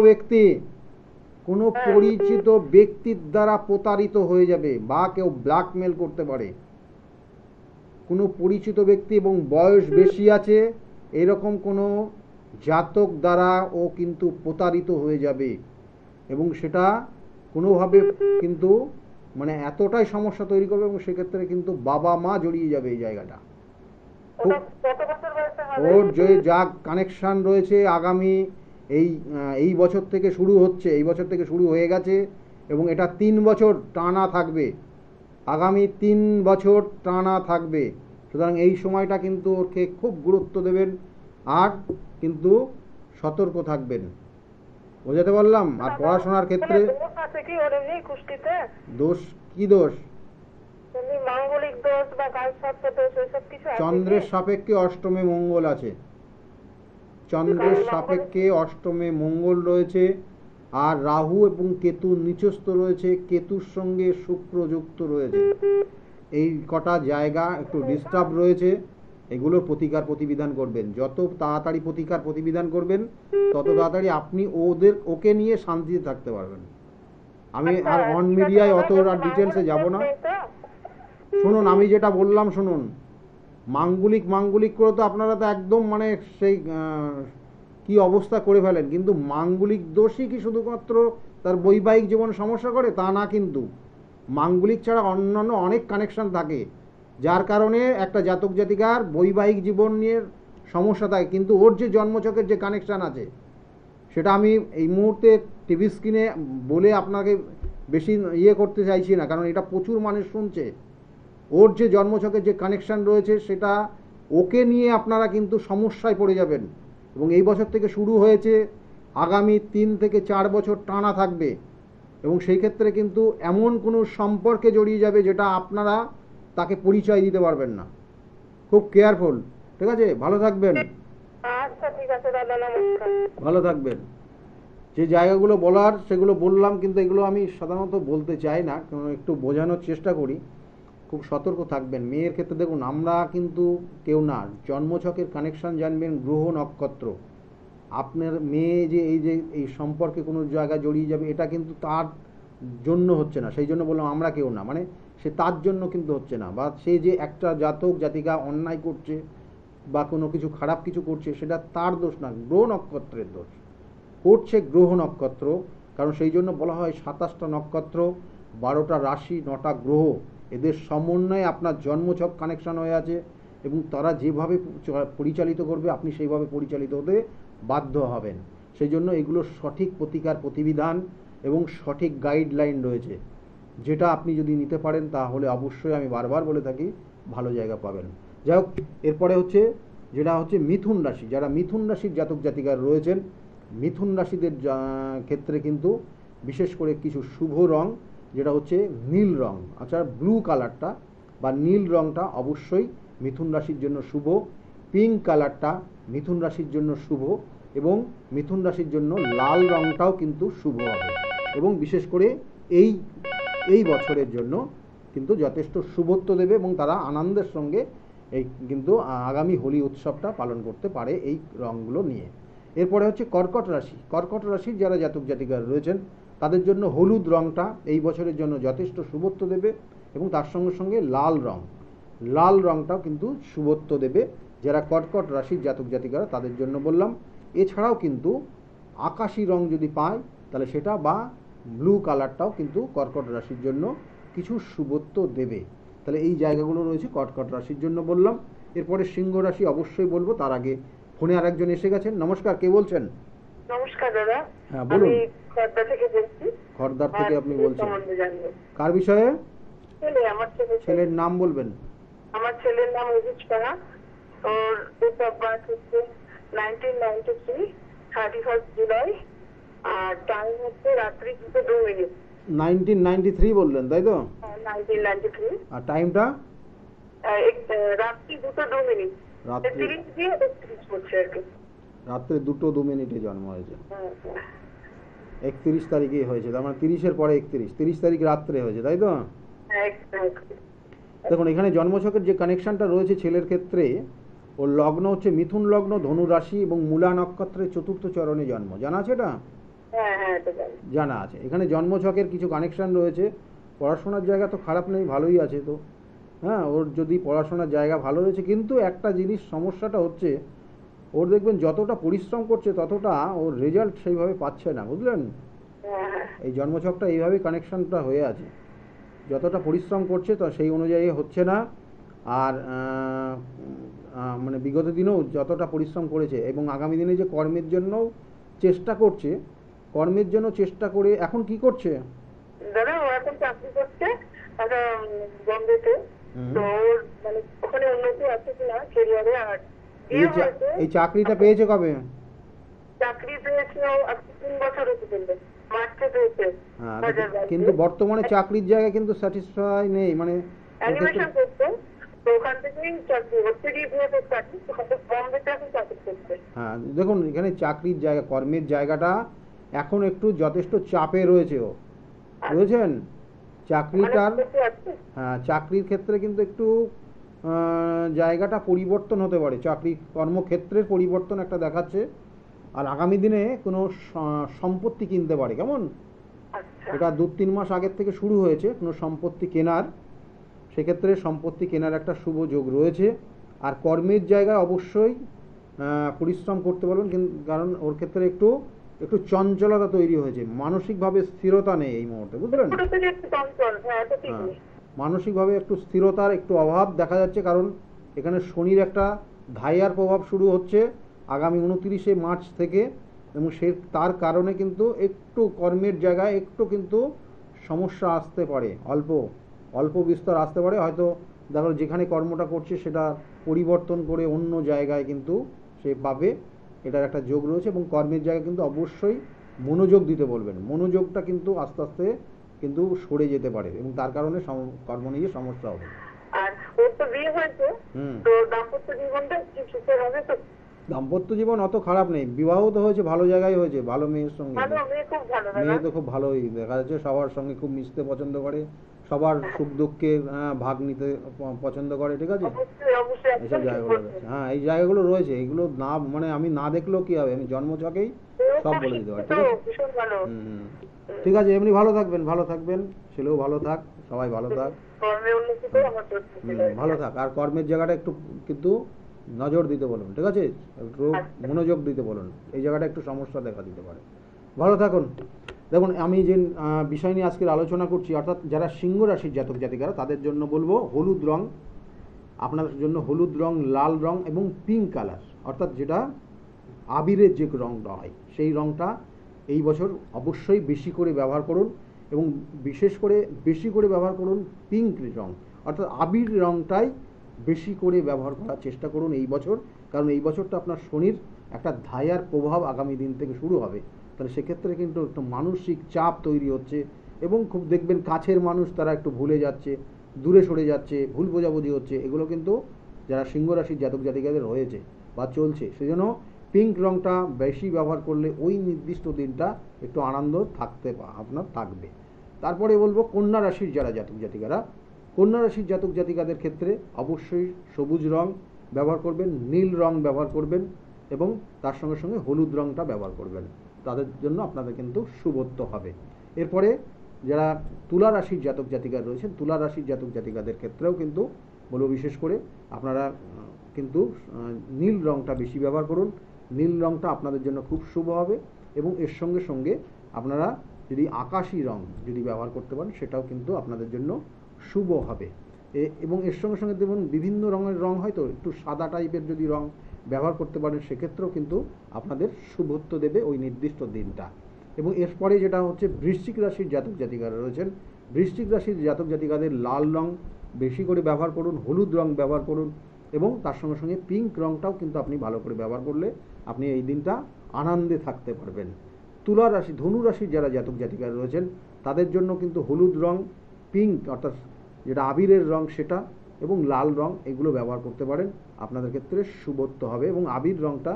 Speaker 1: ব্যক্তির দ্বারা প্রতারিত হয়ে যাবে, বা কেউ ব্ল্যাকমেল করতে পারে। কোনো পরিচিত ব্যক্তি এবং বয়স বেশি আছে এরকম কোনো জাতক দ্বারা ও কিন্তু প্রতারিত হয়ে যাবে, এবং সেটা কোনোভাবে কিন্তু মানে এতটাই সমস্যা তৈরি করবে, এবং সেক্ষেত্রে কিন্তু বাবা মা জড়িয়ে যাবে এই জায়গাটা। ওর যে যা কানেকশান রয়েছে আগামী এই বছর থেকে শুরু হচ্ছে, এই বছর থেকে শুরু হয়ে গেছে, এবং এটা 3 বছর টানা থাকবে। আগামী 3 বছর টানা থাকবে। সুতরাং এই সময়টা কিন্তু ওকে খুব গুরুত্ব দেবেন আর কিন্তু সতর্ক থাকবেন। বোঝাতে পারলাম? আর পড়াশোনার ক্ষেত্রে
Speaker 2: দোষ আছে কি ওর এমনি কুষ্টিতে?
Speaker 1: দোষ কি দোষ?
Speaker 2: এমনি মাঙ্গলিক দোষ বা কালসর্প দোষ এসব কিছু আছে?
Speaker 1: চন্দ্রের সাপেক্ষে অষ্টমে মঙ্গল আছে, চন্দ্রের সাপেক্ষে অষ্টমে মঙ্গল রয়েছে, আর রাহু এবং কেতু নিচস্থ রয়েছে, কেতুর সঙ্গে শুক্র যুক্ত রয়েছে। এই কটা জায়গা একটু ডিস্টার্ব রয়েছে, এগুলোর প্রতিকার প্রতিবিধান করবেন। যত তাড়াতাড়ি প্রতিকার প্রতিবিধান করবেন তত তাড়াতাড়ি আপনি ওকে নিয়ে শান্তিতে থাকতে পারবেন। আমি আর অন মিডিয়ায় অত আর ডিটেলসে যাব না। শুনুন, আমি যেটা বললাম শুনুন, মাঙ্গলিক করে তো আপনারা তো একদম মানে সেই কি অবস্থা করে ফেলেন, কিন্তু মাঙ্গলিক দোষই কি শুধুমাত্র তার বৈবাহিক জীবন সমস্যা করে তা না, কিন্তু মাঙ্গলিক ছাড়া অন্যান্য অনেক কানেকশন থাকে, যার কারণে একটা জাতক জাতিকার বৈবাহিক জীবন নিয়ে সমস্যা থাকে। কিন্তু ওর যে জন্মছকের যে কানেকশান আছে সেটা আমি এই মুহূর্তে টিভি স্ক্রিনে বলে আপনাকে বেশি করতে চাইছি না, কারণ এটা প্রচুর মানুষ শুনছে। ওর যে জন্মছকের যে কানেকশান রয়েছে সেটা ওকে নিয়ে আপনারা কিন্তু সমস্যায় পড়ে যাবেন। এবং এই বছর থেকে শুরু হয়েছে, আগামী 3 থেকে 4 বছর টানা থাকবে, এবং সেই ক্ষেত্রে কিন্তু এমন কোনো সম্পর্কে জড়িয়ে যাবে যেটা আপনারা তাকে পরিচয় দিতে পারবেন না। খুব কেয়ারফুল, ঠিক আছে? ভালো থাকবেন।
Speaker 2: আচ্ছা ঠিক আছে দাদা, নমস্কার।
Speaker 1: ভালো থাকবেন। যে জায়গাগুলো বলার সেগুলো বললাম, কিন্তু এগুলো আমি সাধারণত বলতে চাই না, কারণ একটু বোঝানোর চেষ্টা করি। খুব সতর্ক থাকবেন। মেয়ের ক্ষেত্রে দেখুন, আমরা কিন্তু কেউ না, জন্মছকের কানেকশান জানবেন, গ্রহ নক্ষত্র। আপনার মেয়ে যে এই সম্পর্কে কোনো জায়গায় জড়িয়ে যাবে, এটা কিন্তু তার জন্য হচ্ছে না। সেই জন্য বললাম আমরা কেউ না, মানে সে তার জন্য কিন্তু হচ্ছে না, বা সে যে একটা জাতক জাতিকা অন্যায় করছে বা কোনো কিছু খারাপ কিছু করছে সেটা তার দোষ না, গ্রহ নক্ষত্রের দোষ। করছে গ্রহ নক্ষত্র, কারণ সেই জন্য বলা হয় 27টা নক্ষত্র, 12টা রাশি, 9টা গ্রহ, এদের সমন্বয়ে আপনার জন্মছক কানেকশান হয়ে আছে, এবং তারা যেভাবে পরিচালিত করবে আপনি সেইভাবে পরিচালিত হতে বাধ্য হবেন। সেই জন্য এগুলোর সঠিক প্রতিকার প্রতিবিধান এবং সঠিক গাইডলাইন রয়েছে, যেটা আপনি যদি নিতে পারেন তাহলে অবশ্যই, আমি বারবার বলে থাকি, ভালো জায়গা পাবেন। যাই হোক, এরপরে হচ্ছে যেটা হচ্ছে মিথুন রাশি। যারা মিথুন রাশির জাতক জাতিকার রয়েছেন, মিথুন রাশিদের ক্ষেত্রে কিন্তু বিশেষ করে কিছু শুভ রং, যেটা হচ্ছে নীল রং। আচ্ছা, ব্লু কালারটা বা নীল রংটা অবশ্যই মিথুন রাশির জন্য শুভ। পিঙ্ক কালারটা মিথুন রাশির জন্য শুভ, এবং মিথুন রাশির জন্য লাল রংটাও কিন্তু শুভ হবে। এবং বিশেষ করে এই বছরের জন্য কিন্তু যথেষ্ট শুভত্ব দেবে, এবং তারা আনন্দের সঙ্গে এই কিন্তু আগামী হোলি উৎসবটা পালন করতে পারে এই রঙগুলো নিয়ে। এরপরে হচ্ছে কর্কট রাশি। কর্কট রাশির যারা জাতক জাতিকার রয়েছেন তাদের জন্য হলুদ রঙটা এই বছরের জন্য যথেষ্ট শুভত্ব দেবে, এবং তার সঙ্গে সঙ্গে লাল রঙটাও কিন্তু শুভত্ব দেবে যারা কর্কট রাশির জাতক জাতিকারা তাদের জন্য বললাম। এছাড়াও কিন্তু আকাশি রং যদি পায় তাহলে সেটা, বা ব্লু কালারটাও কিন্তু কর্কট রাশির জন্য কিছু শুভত্ব দেবে। তাহলে এই জায়গাগুলো রয়েছে কর্কট রাশির জন্য বললাম। এরপরে সিংহ রাশি অবশ্যই বলবো, তার আগে ফোনে আর একজন এসে গেছেন। নমস্কার, কে বলছেন?
Speaker 2: নমস্কার দাদা।
Speaker 1: হ্যাঁ বলুন।
Speaker 2: আমি খর্দা থেকে বলছি।
Speaker 1: খর্দার থেকে আপনি বলছেন?
Speaker 2: সম্বন্ধে জানবো।
Speaker 1: কার বিষয়ে?
Speaker 2: আমার
Speaker 1: ছেলের নাম বলবেন?
Speaker 2: আমার ছেলের নাম অভিজ পাড়া। ওর ডেট অফ বার্থ হচ্ছে 1993, 31 জুলাই, আর টাইম হচ্ছে রাত্রি 2:02।
Speaker 1: 1993 বললেন, তাই তো?
Speaker 2: 1993।
Speaker 1: আর টাইমটা?
Speaker 2: রাত্রি 2:02।
Speaker 1: রাত্রি
Speaker 2: 30 দিয়ে 31 হচ্ছে আর কি।
Speaker 1: রাত্রে 2:02 জন্ম হয়েছে। 31 তারিখেই হয়েছে, তার মানে 30-এর পরে 31 তারিখ রাত্রে হয়েছে, তাই তো? দেখুন, এখানে জন্মছকের যে কানেকশনটা রয়েছে ছেলের ক্ষেত্রে, ওর লগ্ন হচ্ছে মিথুন লগ্ন, ধনু রাশি, এবং মূলা নক্ষত্রের 4র্থ চরণে জন্ম। জানা আছে এটা? জানা আছে। এখানে জন্মছকের কিছু কানেকশন রয়েছে। পড়াশোনার জায়গা তো খারাপ নেই, ভালোই আছে তো। হ্যাঁ, ওর যদি পড়াশোনার জায়গা ভালো রয়েছে, কিন্তু একটা জিনিস সমস্যাটা হচ্ছে, ওর দেখবেন যতটা পরিশ্রম করছে ততটা ওর রেজাল্ট সেইভাবে পাচ্ছে না, বুঝলেন? এই জন্মছকটা এইভাবেই কানেকশনটা হয়ে আছে, যতটা পরিশ্রম করছে তো সেই অনুযায়ী হচ্ছে না। আর মানে বিগত দিনেও যতটা পরিশ্রম করেছে, এবং আগামী দিনে যে কর্মের জন্য চেষ্টা করে এখন কি করছে?
Speaker 2: দাদা ও এখন চাকরি করছে, একটা বম্বেতে। তো ওর মানে ওখানে উন্নতি আছে কিনা কেরিয়ারে। আর বিয়ে হয়েছে।
Speaker 1: এই চাকরিটা পেয়েছে কবে?
Speaker 2: চাকরি পেয়েছে ও আজকে 3 বছর হতে চলবে, মার্চে পেয়েছে।
Speaker 1: কিন্তু বর্তমানে চাকরির জায়গায় কিন্তু স্যাটিসফাই নেই, মানে
Speaker 2: অ্যানিমেশন করতে। তো ওখান থেকেই চাকরি ওটিডি ভিএফ চাকরি, তো বম্বেতে এখন চাকরি করছে।
Speaker 1: হ্যাঁ দেখুন, এখানে চাকরির জায়গা, কর্মের জায়গাটা এখন একটু যথেষ্ট চাপে রয়েছে ও, বুঝেছেন? চাকরিটার, হ্যাঁ চাকরির ক্ষেত্রে কিন্তু একটু জায়গাটা পরিবর্তন হতে পারে, চাকরি কর্মক্ষেত্রের পরিবর্তন একটা দেখাচ্ছে। আর আগামী দিনে কোনো সম্পত্তি কিনতে পারে, কেমন? এটা 2-3 মাস আগের থেকে শুরু হয়েছে কোনো সম্পত্তি কেনার, সেক্ষেত্রে সম্পত্তি কেনার একটা শুভ যোগ রয়েছে। আর কর্মের জায়গায় অবশ্যই পরিশ্রম করতে পারবেন, কারণ ওর ক্ষেত্রে একটু একটু চঞ্চলতা তৈরি হয়েছে, মানসিকভাবে স্থিরতা নেই এই মুহূর্তে, বুঝলেন? মানসিকভাবে একটু স্থিরতার একটু অভাব দেখা যাচ্ছে, কারণ এখানে শনির একটা ধাইয়ার প্রভাব শুরু হচ্ছে আগামী 29শে মার্চ থেকে, এবং তার কারণে কিন্তু একটু কর্মের জায়গায় একটু কিন্তু সমস্যা আসতে পারে, অল্প অল্প বিস্তর আসতে পারে। হয়তো দেখো যেখানে কর্মটা করছে সেটা পরিবর্তন করে অন্য জায়গায় কিন্তু সে পাবে, এটার একটা যোগ রয়েছে। এবং কর্মের জায়গায় কিন্তু অবশ্যই মনোযোগ দিতে বলবেন, মনোযোগটা কিন্তু আস্তে আস্তে কিন্তু সরে যেতে পারে, এবং তার কারণে কর্ম নিয়ে সমস্যা হবে।
Speaker 2: আর ওর তো বিয়ে হয়েছে, তো দাম্পত্য জীবনটা কি সুখের হবে? তো
Speaker 1: দাম্পত্য জীবন অত খারাপ নেই, বিবাহ তো হয়েছে ভালো জায়গায় হয়েছে, ভালো মেয়ের সঙ্গে। মেয়ে তো খুব ভালোই দেখা যাচ্ছে, সবার সঙ্গে খুব মিশতে পছন্দ করে, সবার সুখ দুঃখে ভাগ নিতে পছন্দ করে, ঠিক আছে? এইসব জায়গাগুলো রয়েছে, হ্যাঁ এই জায়গাগুলো রয়েছে, এগুলো না মানে আমি না দেখলেও কি হবে, আমি জন্মছকেই সব বলে দিতে পারি, ঠিক আছে? ঠিক আছে, এমনি ভালো থাকবেন, ভালো থাকবেন, ছেলেও ভালো থাক, সবাই ভালো থাক, ভালো থাক। আর কর্মের জায়গাটা একটু কিন্তু নজর দিতে বলুন, ঠিক আছে? একটু মনোযোগ দিতে বলুন, এই জায়গাটা একটু সমস্যা দেখা দিতে পারে। ভালো থাকুন। দেখুন, আমি যে বিষয় নিয়ে আজকের আলোচনা করছি, অর্থাৎ যারা সিংহ রাশির জাতক জাতিকারা, তাদের জন্য বলবো হলুদ রং, আপনাদের জন্য হলুদ রং, লাল রং এবং পিঙ্ক কালার, অর্থাৎ যেটা আবিরের যে রংটা হয় সেই রংটা এই বছর অবশ্যই বেশি করে ব্যবহার করুন, এবং বিশেষ করে বেশি করে ব্যবহার করুন পিঙ্ক রং, অর্থাৎ আবির রংটাই বেশি করে ব্যবহার করার চেষ্টা করুন এই বছর। কারণ এই বছরটা আপনার শনির একটা ধায়ার প্রভাব আগামী দিন থেকে শুরু হবে, তাহলে সেক্ষেত্রে কিন্তু একটু মানসিক চাপ তৈরি হচ্ছে, এবং খুব দেখবেন কাছের মানুষ তারা একটু ভুলে যাচ্ছে, দূরে সরে যাচ্ছে, ভুল বোঝাবুঝি হচ্ছে, এগুলো কিন্তু যারা সিংহ রাশির জাতক জাতিকাদের হয়েছে বা চলছে, সেজন্য পিঙ্ক রংটা বেশি ব্যবহার করলে ওই নির্দিষ্ট দিনটা একটু আনন্দ আপনার থাকবে। তারপরে বলবো কন্যা রাশির যারা জাতক জাতিকারা, কন্যা রাশির জাতক জাতিকাদের ক্ষেত্রে অবশ্যই সবুজ রং ব্যবহার করবেন, নীল রং ব্যবহার করবেন, এবং তার সঙ্গে সঙ্গে হলুদ রংটা ব্যবহার করবেন, তাদের জন্য আপনাদের কিন্তু শুভত্ব হবে। এরপরে যারা তুলা রাশির জাতক জাতিকা রয়েছেন, তুলা রাশির জাতক জাতিকাদের ক্ষেত্রেও কিন্তু বলবো বিশেষ করে আপনারা কিন্তু নীল রংটা বেশি ব্যবহার করুন, নীল রংটা আপনাদের জন্য খুব শুভ হবে। এবং এর সঙ্গে সঙ্গে আপনারা যদি আকাশি রং যদি ব্যবহার করতে পারেন, সেটাও কিন্তু আপনাদের জন্য শুভ হবে। এবং এর সঙ্গে সঙ্গে দেখুন বিভিন্ন রঙের রং হয়তো একটু সাদা টাইপের যদি রং ব্যবহার করতে পারেন, সেক্ষেত্রেও কিন্তু আপনাদের শুভত্ব দেবে ওই নির্দিষ্ট দিনটা। এবং এরপরে যেটা হচ্ছে বৃশ্চিক রাশির জাতক জাতিকারা রয়েছেন, বৃশ্চিক রাশির জাতক জাতিকাদের লাল রং বেশি করে ব্যবহার করুন, হলুদ রং ব্যবহার করুন, এবং তার সঙ্গে সঙ্গে পিঙ্ক রংটাও কিন্তু আপনি ভালো করে ব্যবহার করলে আপনি এই দিনটা আনন্দে থাকতে পারবেন। তুলা রাশি, ধনু রাশির যারা জাতক জাতিকারা রয়েছেন, তাদের জন্য কিন্তু হলুদ রং, পিঙ্ক অর্থাৎ যেটা আবিরের রং সেটা, এবং লাল রং এগুলো ব্যবহার করতে পারেন, আপনাদের ক্ষেত্রে শুভত্ব হবে, এবং আবির রংটা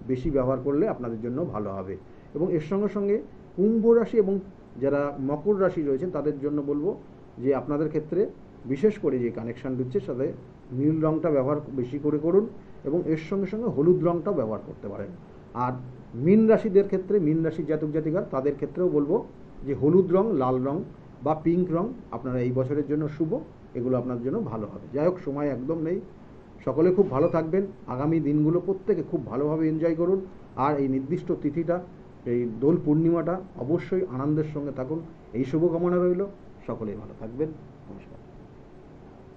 Speaker 1: বেশি ব্যবহার করলে আপনাদের জন্য ভালো হবে। এবং এর সঙ্গে সঙ্গে কুম্ভ রাশি এবং যারা মকর রাশি রয়েছেন, তাদের জন্য বলবো যে আপনাদের ক্ষেত্রে বিশেষ করে যে কানেকশান দিচ্ছে সাথে নীল রংটা ব্যবহার বেশি করে করুন, এবং এর সঙ্গে সঙ্গে হলুদ রংটাও ব্যবহার করতে পারেন। আর মীন রাশিদের ক্ষেত্রে, মীন রাশির জাতক জাতিকার, তাদের ক্ষেত্রেও বলবো যে হলুদ রং, লাল রং বা পিঙ্ক রং আপনারা এই বছরের জন্য শুভ, এগুলো আপনার জন্য ভালো হবে। যাই হোক, সময় একদম নেই, সকলে খুব ভালো থাকবেন, আগামী দিনগুলো প্রত্যেকে খুব ভালোভাবে এনজয় করুন। আর এই নির্দিষ্ট তিথিটা, এই দোল পূর্ণিমাটা অবশ্যই আনন্দের সঙ্গে থাকুন, এই শুভকামনা রইল। সকলেই ভালো থাকবেন, নমস্কার।